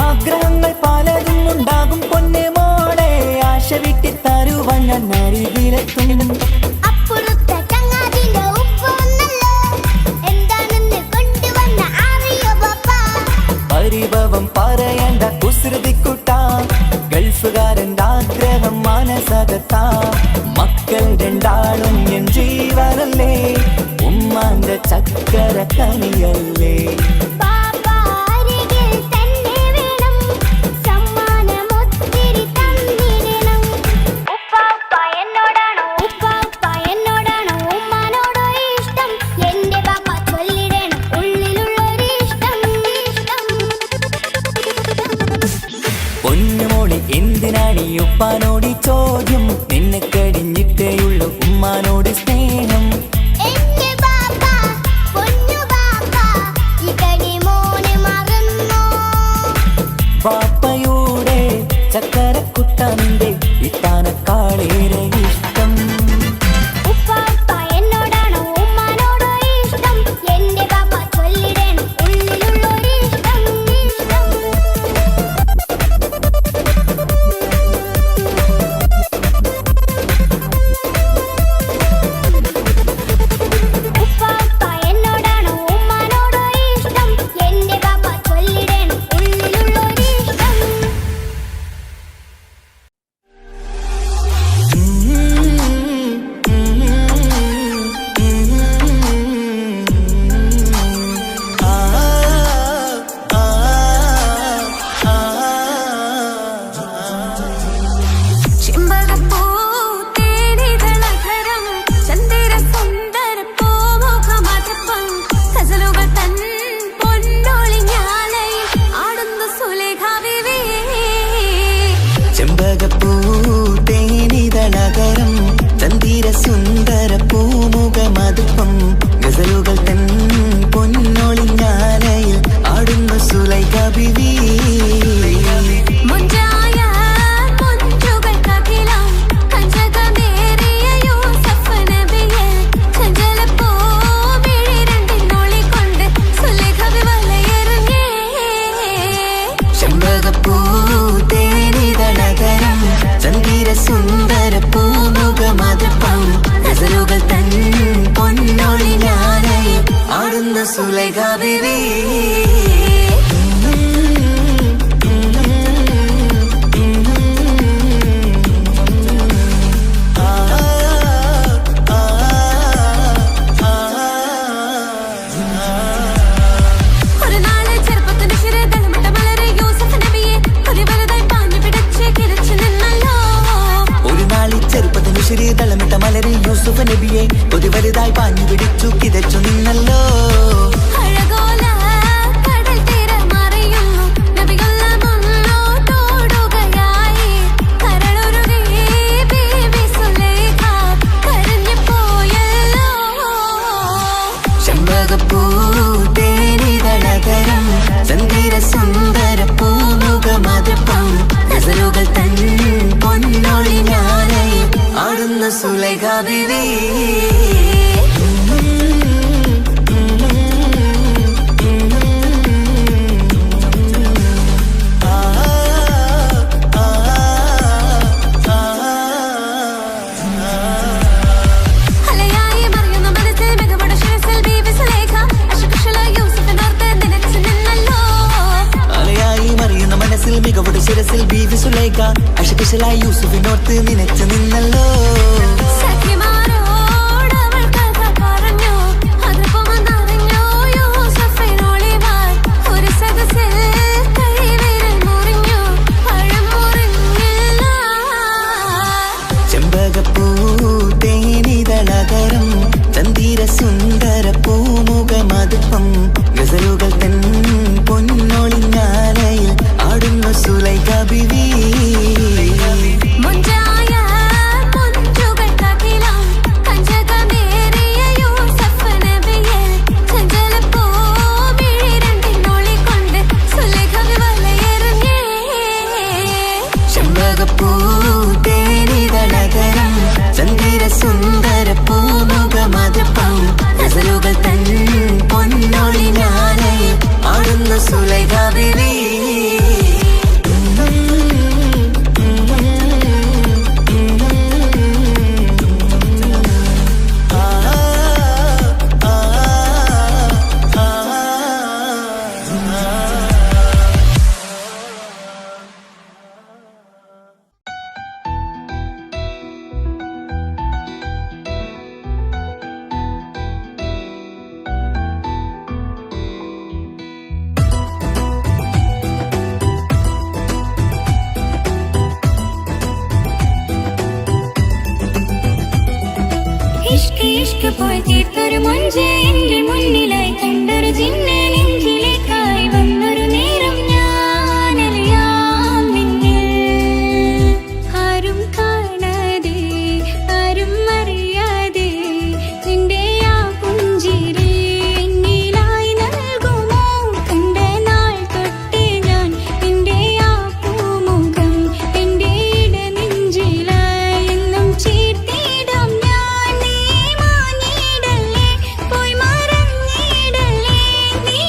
ആഗ്രഹങ്ങൾ പലതും ഉണ്ടാകും പൊന്നെ മോളെ, ആശ വിട്ടി തരുവാൻ ഞാൻ അരികിലെത്തും. പരിഭവം പറയണ്ട കുസൃതിക്കുട്ട, ഗൾഫുകാരൻ്റെ ആഗ്രഹം മനസ്സകത്താ. മക്കൾ രണ്ടാളും എൻ ജീവനല്ലേ, ഉമ്മാന്റെ ചക്കര കനിയല്ലേ. പൊന്നുമോളി എന്തിനാണ് ഈ ഉപ്പാനോട് ചോദ്യം, നിന്നെ കഴിഞ്ഞിട്ടേയുള്ളൂ ഉമ്മാനോട് സ്നേഹം. പാപ്പയുടെ ചക്കരക്കുട്ടന്റെ ഇത്താനക്കാളേറെ ഇഷ്ടം. ചെമ്പകപ്പൂ തേനിതളധരം ചന്ദിര സുന്ദര പൂമുഖമധപ്പം ഗസലുകൾ തൻ പൊന്നൊളിഞ്ഞാലയിൽ ആടുന്ന സുലേഖ ബീവി. ചെമ്പകപ്പൂ തേനിതളകരം ചന്ദിര സുന്ദര പൂമുഖമധുപ്പം ഗസലുകൾ തൻ പൊന്നൊളിഞ്ഞാലയിൽ ആടുന്ന സുലൈഖ ബീവി. മുഞ്ചായ മുഞ്ചുകൾക്കഖിലം കഞ്ചകമേറിയ യൂസഫ് നബിയെ ചഞ്ചലപ്പൂ മിഴി രണ്ടിനൊളികൊണ്ട് സുലേഖ വലയെറിഞ്ഞേ. ചെമ്പകപ്പൂ തേനിതളകരം ചന്ദിര സുന്ദര പൂമുഖമധുപ്പം ഗസലുകൾ തൻ പൊന്നൊളിഞ്ഞാലയിൽ ആടുന്ന സുലൈഖ ബീവി. ഒരു നാള് ചെറുപ്പത്തിന്റെ ശിരതലമിട്ട മലരെ യൂസഫ് നബിയെ കൊതിവലുതായി പാഞ്ഞു പിടിച്ച് കിതച്ചു നിന്നല്ലോ. ഒരു നാളി ചെറുപ്പത്തിന് ശരി തളമിട്ട മലരി യൂസുഫ് നബിയെ ഒരു വലുതായി പാഞ്ഞു പിടിച്ചു കിതച്ചു നിന്നല്ലോ. അഴകോല കടൽ തീരമറിയുന്നു നബിയുള്ള മുന്നോട്ടോടുകയായി കരളുരുകി ബീവി സുലൈഖ കരഞ്ഞു പോയല്ലോ. ചെമ്പകപ്പൂ തേനിതളകരം ചന്ദിര സുന്ദര പൂമുഖമധുപ്പം ഗസലുകൾ തൻ പൊന്നൊളിഞ്ഞാലയിൽ ആടുന്ന സുലൈഖ ബീവി. അലയായി മറിയുന്ന മനസ്സിൽ മികവുട ശിരസിൽ ബീവി സുലൈഖ അശകുശല യൂസഫിനോർത്ത് നിനച്ചു നിന്നല്ലോ. അലയായി മറിയുന്ന മനസ്സിൽ മികവുടെ ശിരസിൽ ബീവി സുലൈഖ അശകുശലായി യൂസുഫിനോർത്ത് നിനച്ചു നിന്നല്ലോ. സഖിമാരോടവൾ കഥ പറഞ്ഞു അതിപ്പമെന്നറിഞ്ഞു യൂസഫിനൊളിവാൻ ഒരു സദസ്സിൽ കൈവിരൽ മുറിഞ്ഞു പഴം മുറിഞ്ഞില്ല. ചെമ്പകപ്പൂ തേനിതളകരം ചന്ദിര സുന്ദര പൂമുഖമധുപ്പം ഗസലുകൾ തൻ പൊന്നൊളിഞ്ഞാലയിൽ ആടുന്ന സുലൈഖ ബീവി. മുഞ്ചായ മുഞ്ചുകൾക്കഖിലം കഞ്ചകമേറിയ യൂസഫ് നബിയെ ചഞ്ചലപ്പൂ മിഴി രണ്ടിനൊളികൊണ്ട് സുലൈഖ വലയെറിഞ്ഞേ. ചെമ്പകപ്പൂ തേനിതളകരം ചന്ദിര സുന്ദര പൂമുഖമധുപ്പം ഗസലുകൾ തൻ പൊന്നൊളിഞ്ഞാലയിൽ ആടുന്ന സുലൈഖ ബീവി. ഇഷ്ക് ഇഷ്ക് പോയി തീർത്തൊരു മൊഞ്ച് എന്റെ മുന്നിലായി കണ്ടൊരു ജിന്നെ നെഞ്ചിലേക്കായി വന്നൊരു നേരം ഞാനലിയാം നിന്നിൽ. ആരും കാണാതെ ആരും അറിയാതെ നിന്റെ ആ പുഞ്ചിരി എന്നിലായി നൽകുമോ. കണ്ട നാൾ തൊട്ടേ ഞാൻ നിന്റെ ആ പൂമുഖം എന്റെ ഇടനെഞ്ചിലായി എന്നും ചീർത്തിടാം ഞാൻ. നീ മാഞ്ഞിടല്ലേ പോയി മറഞ്ഞിടല്ലേ നീ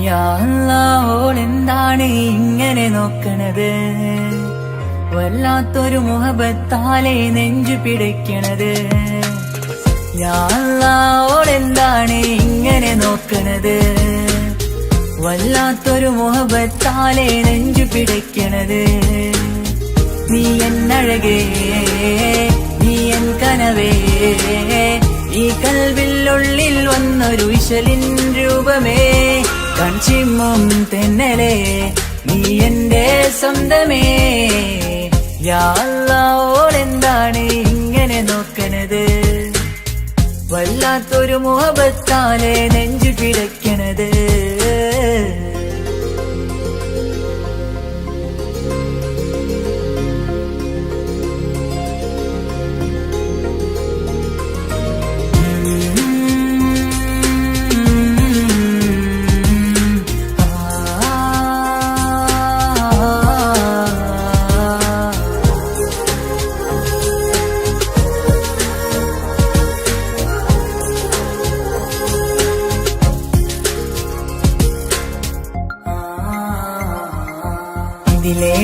യാ അല്ലാഹ് ഓളെന്താണ് ഇങ്ങനെ നോക്കണത്, വല്ലാത്തൊരു മുഹബത്താലെ നെഞ്ചു പിടയ്ക്കണത്. യാ അല്ലാഹ് ഓളെന്താണ് ഇങ്ങനെ നോക്കണത്, വല്ലാത്തൊരു മുഹബത്താലെ നെഞ്ചു പിടയ്ക്കണത്. നീ എന്നഴകേ, നീ എൻ കനവേ, ഈ കൽവിനുള്ളിൽ വന്നൊരു ഇശലിൻ രൂപമേ, കൺചിമ്മും തെന്നലേ, നീ എന്റെ സ്വന്തമേ. യാ അല്ലാഹ് ഓളെന്താണ് ഇങ്ങനെ നോക്കണത്, വല്ലാത്തൊരു മുഹബത്താലെ നെഞ്ചു പിടയ്ക്കണത്. ഇതിലെ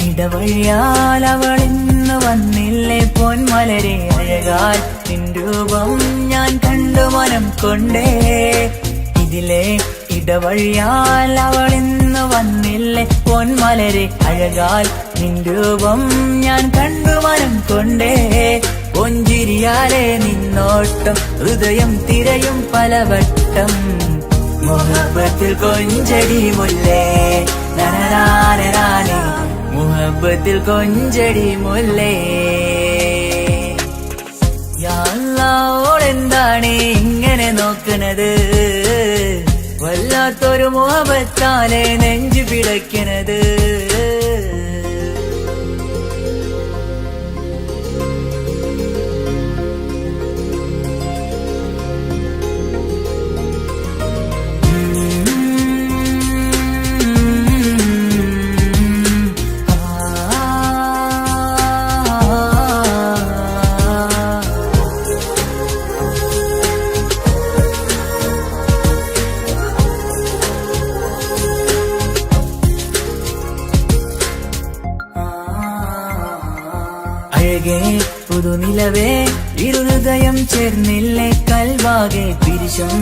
ഇടവഴിയാൽ അവളിന്ന് വന്നില്ലേ പൊന്മലരെ, അഴകാൽ നിൻ രൂപം ഞാൻ കണ്ടു മനം കൊണ്ടേ. ഇതിലെ ഇടവഴിയാൽ അവളിന്ന് വന്നില്ലേ പൊന്മലരെ, അഴകാൽ നിൻ രൂപം ഞാൻ കണ്ടു മനം കൊണ്ടേ. പൊഞ്ചിരിയാലെ നിന്നോട്ടം ഹൃദയം തിരയും പലവട്ടം, മുഹബത്തിൽ കൊഞ്ചടി മുല്ലേ നനനാനേ, മുഹബത്തിൽ കൊഞ്ചടി മുല്ലേ. യാ അല്ലാഹ് ഓളെന്താണ് ഇങ്ങനെ നോക്കണത്, വല്ലാത്തൊരു മുഹബത്താലെ നെഞ്ചു പിടയ്ക്കണത്. അഴകേ പുതുനിലവേ, ഇരുഹൃദയം ചേർന്നില്ലേ കൽവാകെ പിരിശം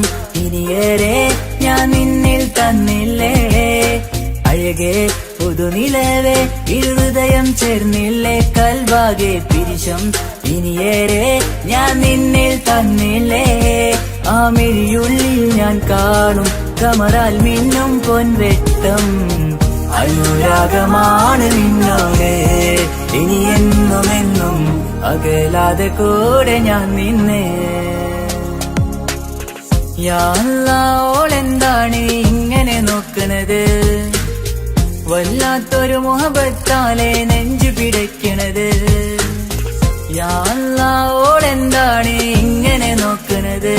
ഇനിയേറെ ഞാൻ നിന്നിൽ തന്നില്ലേ. അഴകേ പുതുനിലവേ, ഇരുഹൃദയം ചേർന്നില്ലേ കൽവാകെ പിരിശം ഇനിയേറെ ഞാൻ നിന്നിൽ തന്നില്ലേ. ആ മിഴിയുള്ളിൽ ഞാൻ കാണും കമറാൽ മിന്നും പൊൻവെട്ടം, അനുരാഗമാണ് നിന്നോട് ഇനി എന്നുമെന്നും അകലാതെ കൂടെ ഞാൻ നിന്നെ. യാ അല്ലാഹ് ഓളെന്താണ് ഇങ്ങനെ നോക്കണത്, വല്ലാത്തൊരു മുഹബത്താലെ നെഞ്ചു പിടയ്ക്കണത്. യാ അല്ലാഹ് ഓളെന്താണ് ഇങ്ങനെ നോക്കണത്,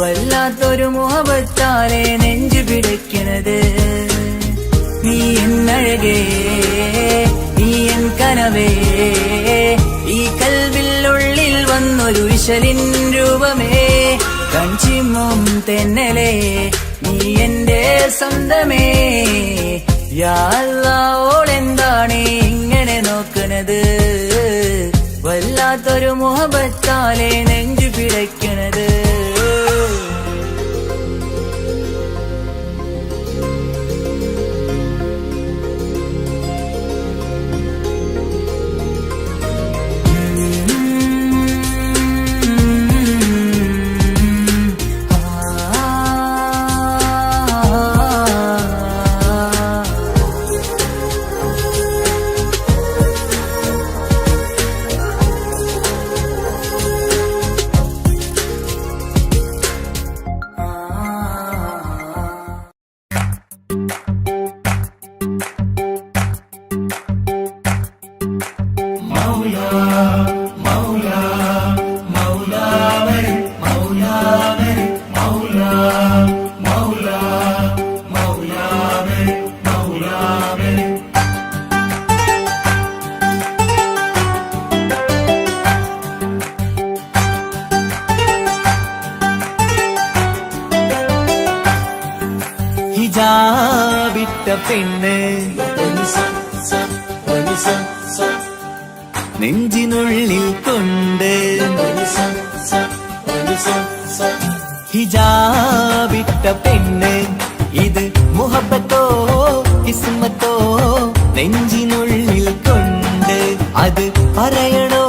വല്ലാത്തൊരു മുഹബത്താലെ നെഞ്ചു പിടയ്ക്കണത്. നീ എന്നഴകേ, നീ എൻ കനവേ, ഈ കൽവിനുള്ളിൽ വന്നൊരു ഇശലിൻ രൂപമേ, കൺചിമ്മും തെന്നലേ, നീ എന്റെ സ്വന്തമേ. യാ അല്ലാഹ് ഓളെന്താണ് ഇങ്ങനെ നോക്കണത്, വല്ലാത്തൊരു മുഹബത്താലെ നെഞ്ചു പിടയ്ക്കണത്. ഹിജാബിട്ട പെണ്ണ് നെഞ്ചിനുള്ളിൽ കൊണ്ട് ഹിജാബിട്ട പെണ്ണ് ഇത് മുഹബത്തോ കിസ്മത്തോ നെഞ്ചിനുള്ളിൽ കൊണ്ട് അത് പറയണോ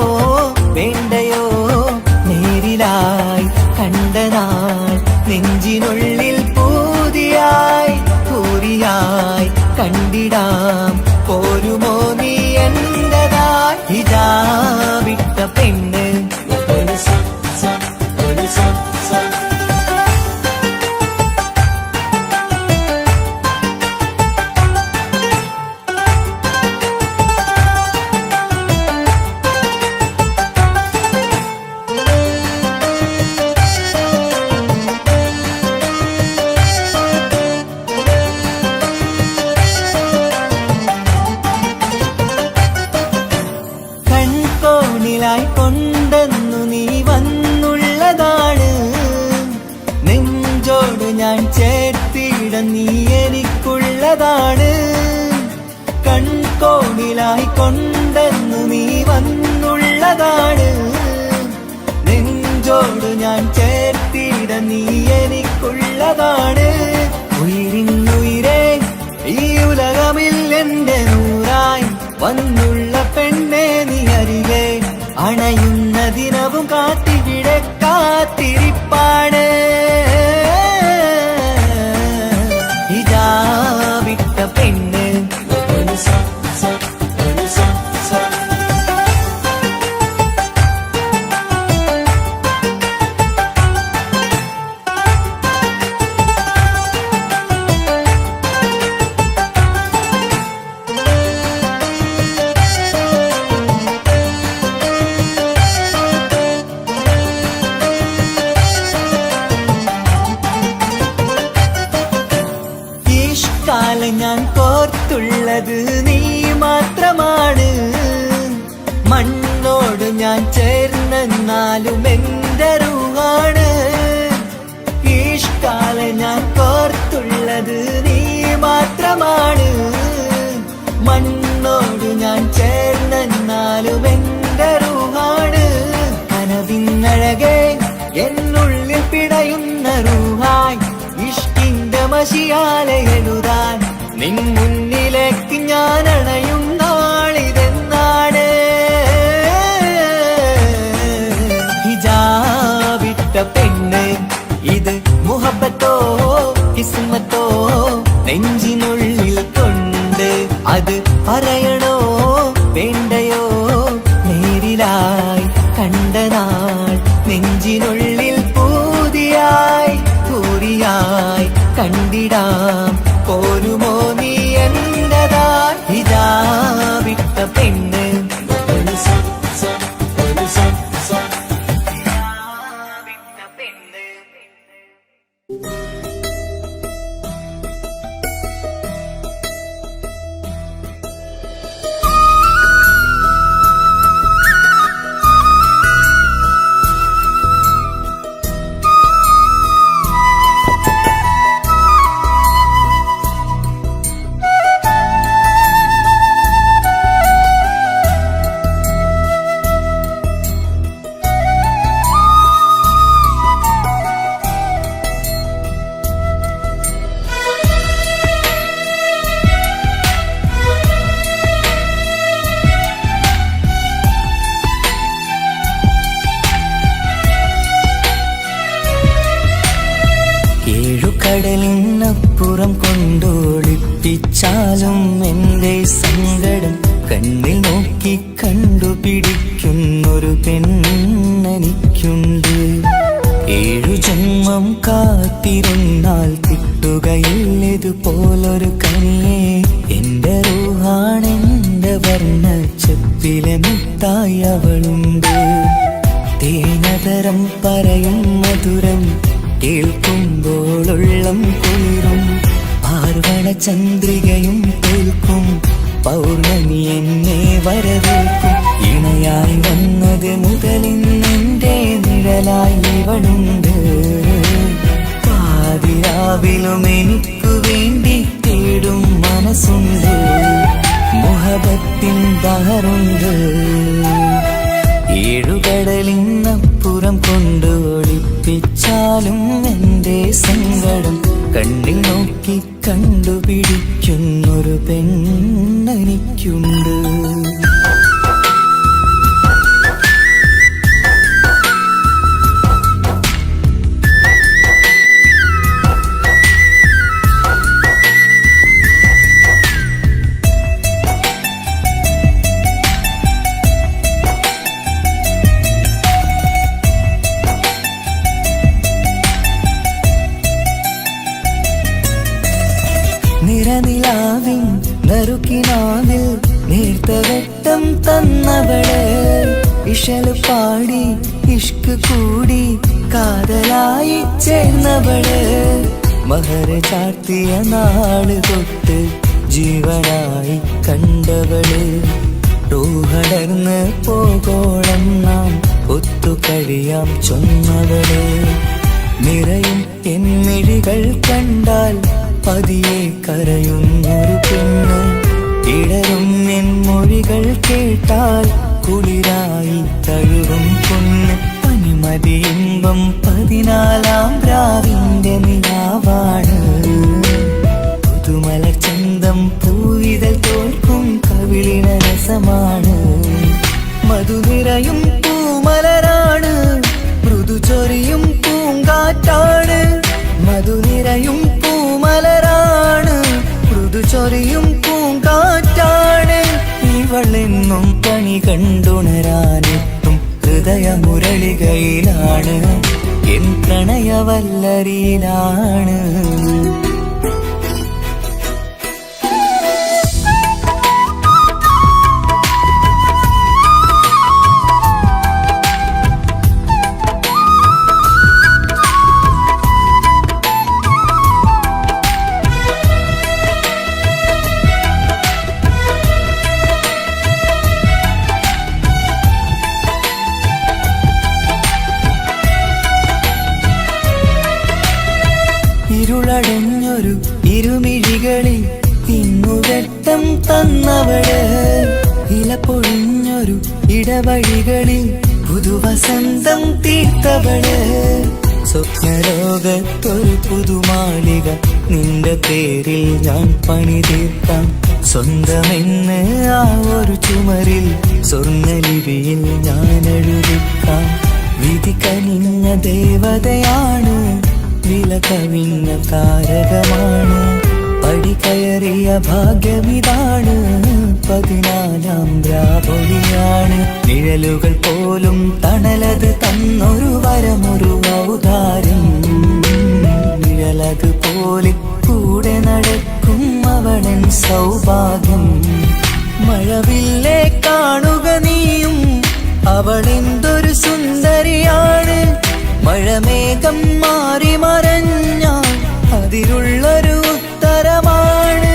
വേണ്ടയോ നേരിലായി കണ്ട നാൾ നെഞ്ചിനുള്ളിൽ പൂതിയായി പൂരിയായി കണ്ടിടാം പോരുമോ നീ എന്റതായി ഹിജാബിട്ട പെണ്ണ് കൊണ്ടെന്നു നീ വന്നുള്ളതാണ് നെഞ്ചോട് ഞാൻ ചേർത്തിട നീ എനിക്കുള്ളതാണ് കൺകോണിലായി കൊണ്ടെന്നു നീ വന്നുള്ളതാണ് നെഞ്ചോട് ഞാൻ ചേർത്തിട നീ എനിക്കുള്ളതാണ് ഉയിരിന്നുയിരേ ഈ ഉലകമിൽ എന്റെ നൂറായി വന്നുള്ള പെണ്ണെ നീ അരികെ അണയുന്ന ദിനവും കാത്തിവിടെ കാത്തിരിപ്പാണ് ഹിജാബിട്ട പെണ്ണ് ഞാൻ കോർത്തുള്ളത് നീ മാത്രമാണ് മണ്ണോട് ഞാൻ ചേർന്നെന്നാലും എന്റെ റൂഹാണ് ഈഷ്കാലെ ഞാൻ കോർത്തുള്ളത് നീ മാത്രമാണ് മണ്ണോട് ഞാൻ ചേർന്നെന്നാലും എന്റെ റൂഹാണ് കനവിന്നഴകെ എന്നുള്ളിൽ പിടയുന്ന റൂഹായി ഇഷ്കിന്റെ മഷിയാലെ എഴുതാൻ നിൻ മുന്നിലേക്ക് ഞാൻ അണയും നാളിതെന്നാണ് ഹിജാബിട്ട പെണ്ണ് ഇത് മുഹബത്തോ കിസ്മത്തോ നെഞ്ചിനുള്ളിൽ കൊണ്ട് അത് പറയണോ വേണ്ടയോ നേരിലായി കണ്ട നാൾ നെഞ്ചിനുള്ളിൽ പൂതിയായി പൂരിയായി കണ്ടിടാം പോരുമോ നീ എന്റതായി ഹിജാബിട്ട പെണ്ണ് കടലിനപ്പുറം കൊണ്ടോളിപ്പിച്ചാലും എന്റെ സങ്കടം കണ്ണിൽ നോക്കി കണ്ടുപിടിക്കുന്നൊരു പെണ്ണെനിക്കുണ്ട് 7 ജന്മം കാത്തിരുന്നാൽ കിട്ടുകയില്ലതുപോലൊരു കനിയെ എന്റെ റൂഹാണെന്റെ വർണ്ണച്ചപ്പിലെ മുത്തായി അവളുണ്ട് തേനതരം പറയും മധുരം കേൾക്കുമ്പോളുള്ളം കുളിരും പാർവണ ചന്ദ്രികയും തോൽക്കും പൗർണമി എന്നെ വരവേൽക്കും ഇണയായി വന്നത് മുതലിന്നെന്റെ നിഴലായി ഇവളുണ്ട് പാതിരാവിലും എനിക്കു വേണ്ടി തേടും മനസ്സുണ്ട്, മുഹബത്തിൻ ബഹറുണ്ട്. ഏഴുകടലിനപ്പുറം കൊണ്ട് ഒളിപ്പിച്ചാലും എൻ്റെ സങ്കടം കണ്ണിൽ നോക്കി കണ്ടുപിടിക്കുന്നൊരു പെണ്ണെനിക്കുണ്ട്. നിറനിലാവിൻ നറുക്കിനാവിൽ നേർത്തവട്ടം തന്നവള്, ഇഷല് പാടി ഇഷ്ക് കൂടി കാതലായി ചേർന്നവള്, മഹർ ചാർത്തിയ നാള് തൊട്ട് ജീവനായി കണ്ടവള്, റൂഹടർന്ന് പോകോളം നാം ഒത്തുകഴിയാം ചൊന്നവള്. നിറയും എന്നിഴികൾ കണ്ടാൽ പതിയെ കരയുന്നൊരു പെണ്ണ്, ഇടറും എൻ മൊഴികൾ കേട്ടാൽ കുളിരായി തഴുകും പൊന്ന്. പനിമതി ഇമ്പം 14-ാം രാവിന്റെ നിലാവാണ്, പുതുമലർ ചന്തം പൂവിതൽ തോൽക്കും കവിളിന രസമാണ്. മധുനിറയും പൂമലരാണ്, മൃദു ചൊരിയും പൂങ്കാറ്റാണ്. മധുനിറയും പൂമലരാണ്, മൃദു ചൊരിയും പൂങ്കാറ്റാണ്. ഇവളെന്നും പണി കണ്ടുണരാനെത്തും ഹൃദയമുരളികയിലാണ്, എൻ പ്രണയവല്ലരിയിലാണ്. ഇരുളടഞ്ഞൊരു ഇരുമിഴികളിൽ ഇന്നുവെട്ടം തന്നവള്, ഇല പൊഴിഞ്ഞൊരു ഇടവഴികളിൽ പുതുവസന്തം തീർത്തവള്. സ്വപ്നലോകത്തൊരു പുതുമാളിക നിന്റെ പേരിൽ ഞാൻ പണി തീർക്കാം, സ്വന്തമെന്ന് ആ ഒരു ചുമരിൽ സ്വർണ്ണലിപിയിൽ ഞാൻ എഴുതിക്കാം. വിധി കനിഞ്ഞ ദേവതയാണ്, വില കവിഞ്ഞ താരകമാണ്, പടി കയറിയ ഭാഗ്യമിതാണ്, 14-ാം രാപൊലിയാണ്. നിഴലുകൾ പോലും തണലത് തന്നൊരു വരമൊരു ഔദാര്യം, നിഴലത് പോലെ കൂടെ നടക്കും അവളൻ സൗഭാഗ്യം. മഴവില്ലേ കാണുക നീയും, അവളെന്തൊരു സുന്ദരിയാണ്. മഴമേഘം മാറി മറഞ്ഞാൽ അതിലുള്ളൊരു ഉത്തരമാണ്.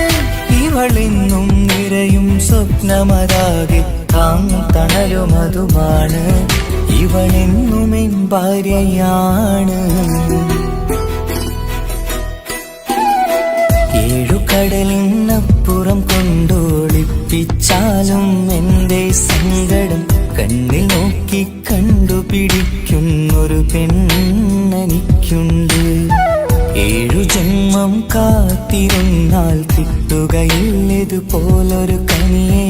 ഇവളെന്നും നിറയും സ്വപ്നമതാകെ താങ്ങും തണലുമതുമാണ്. ഇവളെന്നും എൻ ഭാര്യയാണ്. ഏഴുകടലിനപ്പുറം കൊണ്ടോളിപ്പിച്ചാലും എൻ്റെ സങ്കടം കണ്ണിൽ നോക്കി കണ്ടുപിടിക്കുന്നൊരു പെണ്ണെനിക്കുണ്ട്. 7 ജന്മം കാത്തിരുന്നാൽ കിട്ടുകയില്ലതുപോലൊരു കനിയെ,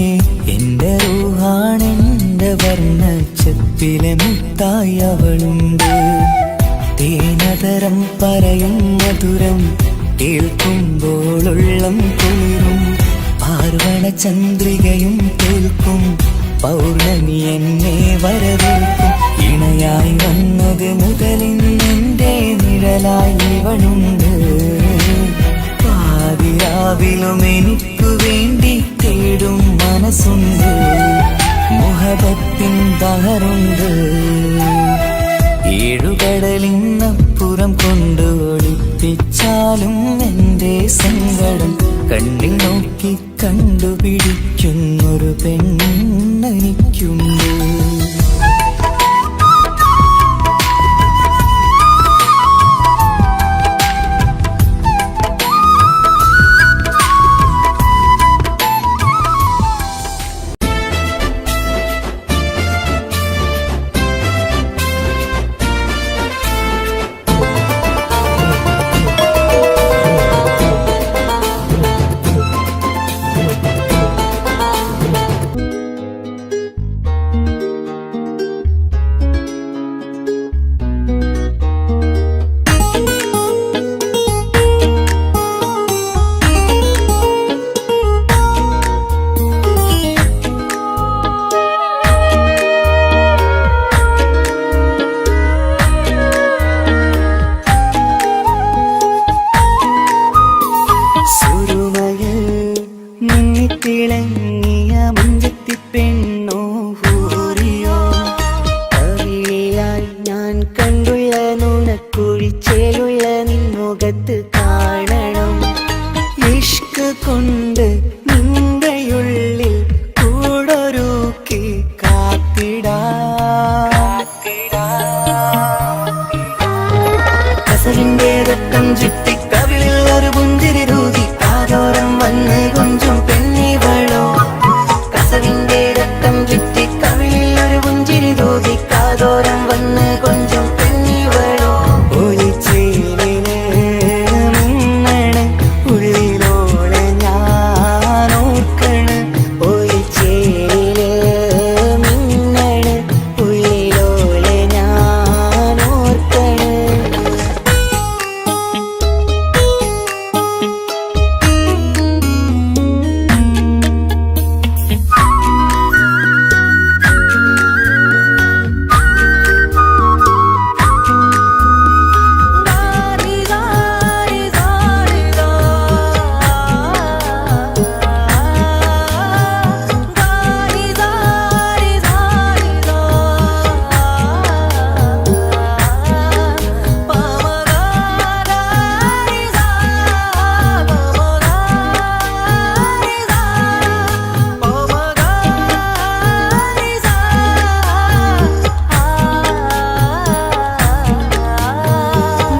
എൻ്റെ റൂഹാണെൻ്റെ വർണ്ണച്ചപ്പിലെ മുത്തായി അവളുണ്ട്. തേനതരം പറയും മധുരം കേൾക്കുമ്പോളുള്ളം കുളിരും, പാർവണ ചന്ദ്രികയും തോൽക്കും പൗർണമി എന്നെ വരവേൽക്കും. ഇണയായി വന്നത് മുതലിൻ്റെ നിഴലായി ഇവളുണ്ട്, പാതിരാവിലും എനിക്കു വേണ്ടി തേടും മനസ്സുണ്ട്, മുഹബത്തിൻ ബഹറുണ്ട്. ഏഴുകടലിനപ്പുറം കൊണ്ട് ഒളിപ്പിച്ചാലും എൻ്റെ സങ്കടം കണ്ണിൽ നോക്കി കണ്ടുപിടിക്കുന്നൊരു പെണ്ണെനിക്കുണ്ട്. കസവിന്റെ രക്തം ചുറ്റി കവിളിൽ ഒരു പുഞ്ചിരി തൂകി കാതോരം വന്ന് കൊഞ്ചും പെണ്ണിവളോ കസവിന്റെ രക്തം ചുറ്റി കവിളിൽ ഒരു പുഞ്ചിരി തൂകി കാതോരം വന്ന് കൊഞ്ചും പെണ്ണിവളോ ഒലിച്ചേലിന് മിന്നണ് ഉള്ളിലോളെ ഞാൻ ഓർക്കണ് ഒലിച്ചേലില് മിന്നണ് ഉള്ളിലോളെ ഞാൻ ഓർക്കണ്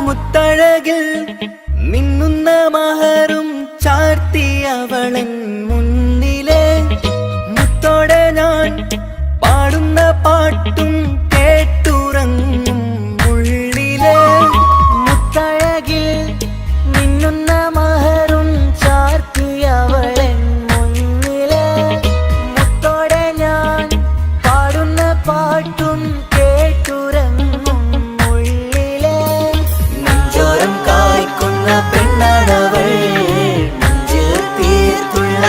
മുത്തഴകിൽ മിന്നുന്ന മഹറും ചാർത്തിയവളൻ മുന്നിലെ മുത്തോടെ ഞാൻ പാടുന്ന പാട്ടും കേട്ടുറങ്ങും ഉള്ളിലെ മുത്തഴകിൽ മിന്നുന്ന മഹറും ചാർത്തിയവളൻ മുന്നിലെ മുത്തോടെ ഞാൻ പാടുന്ന പാട്ടും കേട്ടുറങ്ങും ഉള്ളിലെ നെഞ്ചോരം കായ്ക്കുന്ന പെണ്ണാണവൾ നെഞ്ചിൽ തീർത്തുള്ള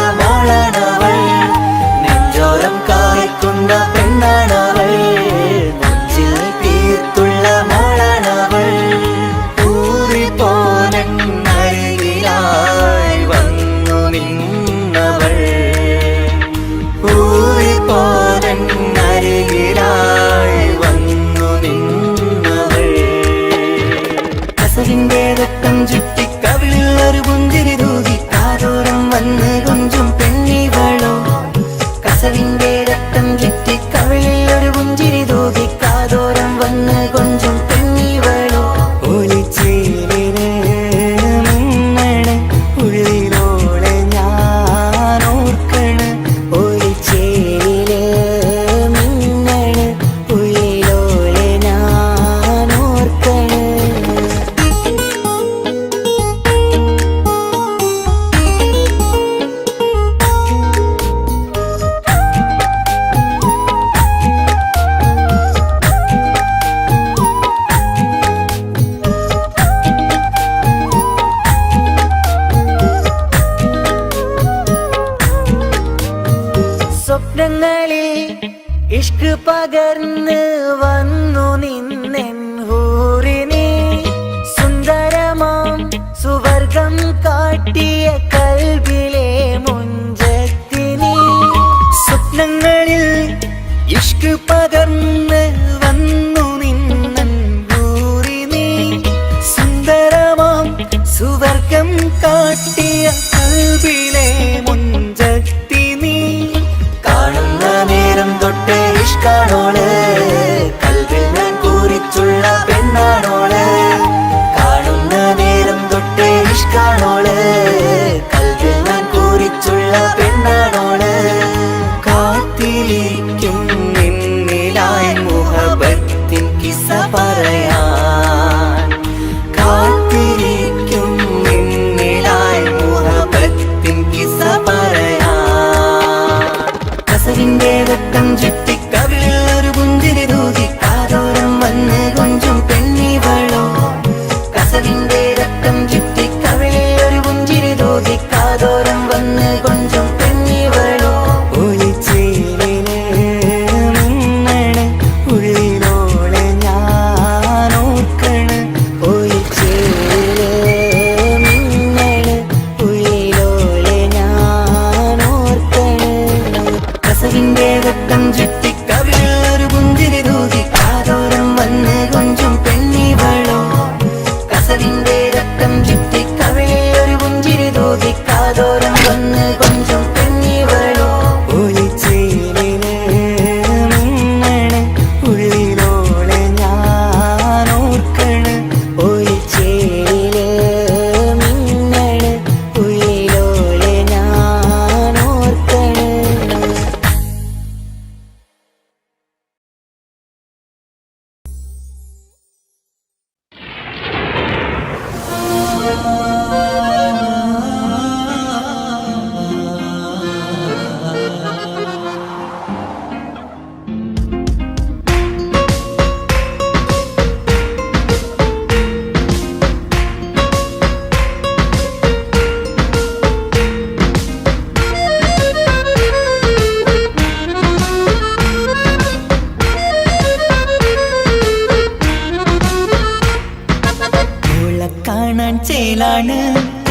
കാണാൻ ചേലാണ്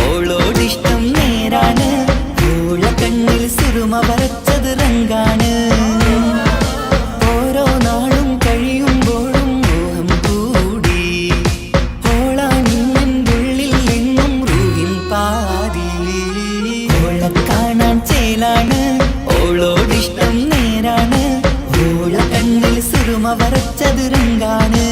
ഓളോടിഷ്ടം നേരാണ് ഓള കണ്ണിൽ സുറുമ വരച്ചത് റങ്കാണ് ഓരോ നാളും കഴിയുമ്പോഴും മോഹം കൂടി ഓളാണിന്നുള്ളിൽ എന്നും റൂഹിൻ പാതി ഓള കാണാൻ ചേലാണ് ഓളോടിഷ്ടം നേരാണ് ഓള കണ്ണിൽ സുറുമ വരച്ചത് റങ്കാണ്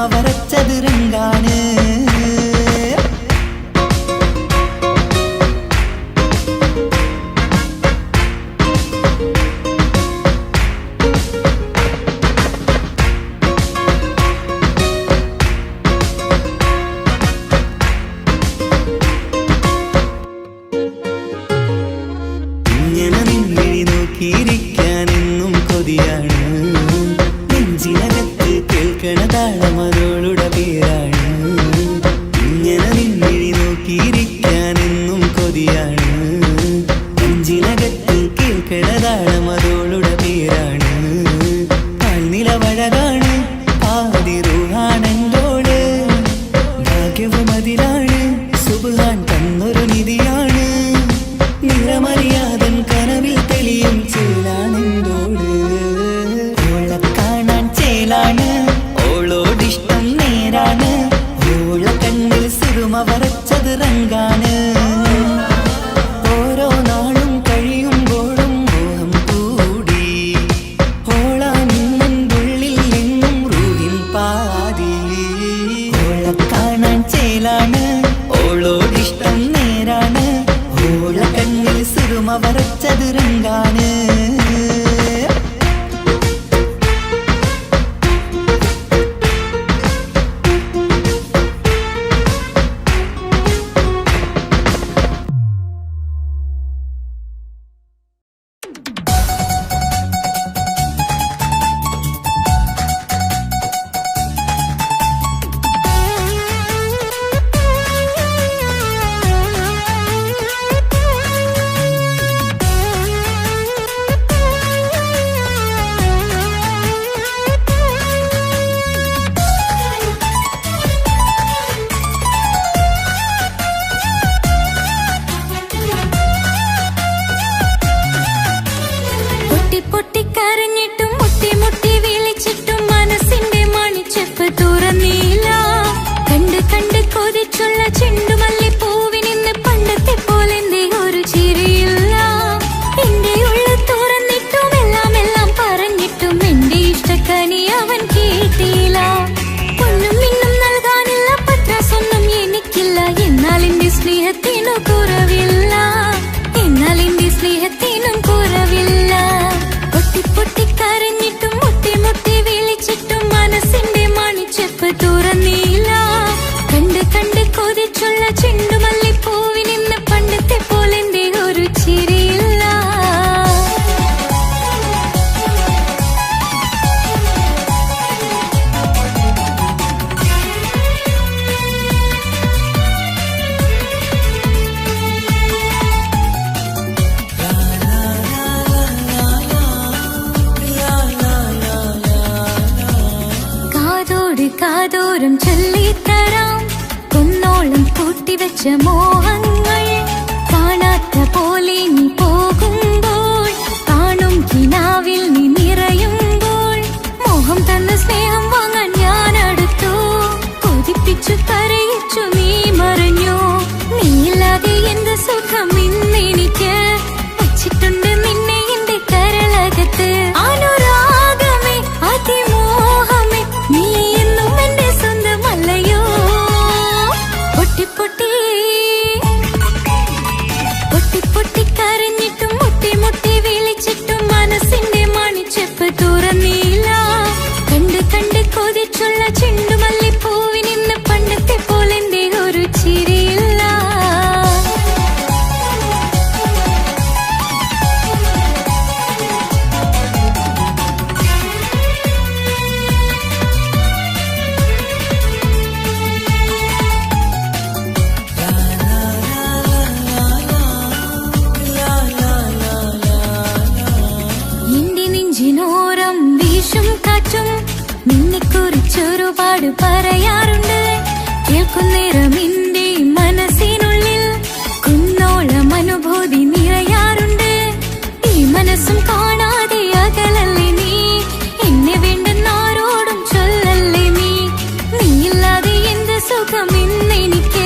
വരച്ചത് രംഗാണ് ഇങ്ങനെ നിന്നിഴി നോക്കിയിരിക്കാനെന്നും കൊതിയാണ് നെഞ്ചിനകത്ത് കേൾക്കണ താളമതോളുടെ പേരാണ് ഇങ്ങനെ നിന്നിഴി നോക്കിയിരിക്കാനെന്നും കൊതിയാണ് നെഞ്ചിനകത്ത് കേൾക്കണ താളമതോളുടെ പേരാണ് പാൽനിലവഴകാണ് ആദിറൂഹാണെന്തോട് ഭാഗ്യവും അതിലാണ് സുബ്ഹാൻ തന്നൊരു നിധിയാണ് നിറമറിയാതൻ കനവിൽ തെളിയും ചേലാണെന്തോട് ഓള കാണാൻ ചേലാണ് ഓളോടിഷ്ടം നേരാണ് ഓള കണ്ണിൽ സുറുമ വരച്ചത് റങ്കാണ് ഓരോ നാളും കഴിയുമ്പോഴും മോഹം കൂടി ഓളാണിന്നുള്ളിൽ എന്നും റൂഹിൻ പാതി ഓള കാണാൻ ചേലാണ് ഓളോടിഷ്ടം നേരാണ് ഓള കണ്ണിൽ സുറുമ വരച്ചത് രംഗാണ് കാതോരം ചൊല്ലിത്തരാം കുന്നോളം കൂട്ടിവെച്ച മോഹങ്ങൾ കാണാത്ത പോലെ നീ പോകുമ്പോൾ കാണും കിനാവിൽ നീ നിറയുമ്പോൾ മോഹം തന്ന സ്നേഹം വാങ്ങാൻ ഞാൻ അടുത്തു കൊതിപ്പിച്ചു കരയിച്ചു ഒരുപാട് പറയാറുണ്ട്. കേൾക്കുന്നേരം എന്റെ മനസ്സിനുള്ളിൽ കുന്നോളം അനുഭൂതി നിറയാറുണ്ട്. ഈ മനസ്സും കാണാതെ അകലല്ലേ നീ, എന്നെ വേണ്ടെന്നാരോടും ചൊല്ലല്ലേ നീ. നീയില്ലാതെ എന്ത് സുഖം ഇന്നെനിക്ക്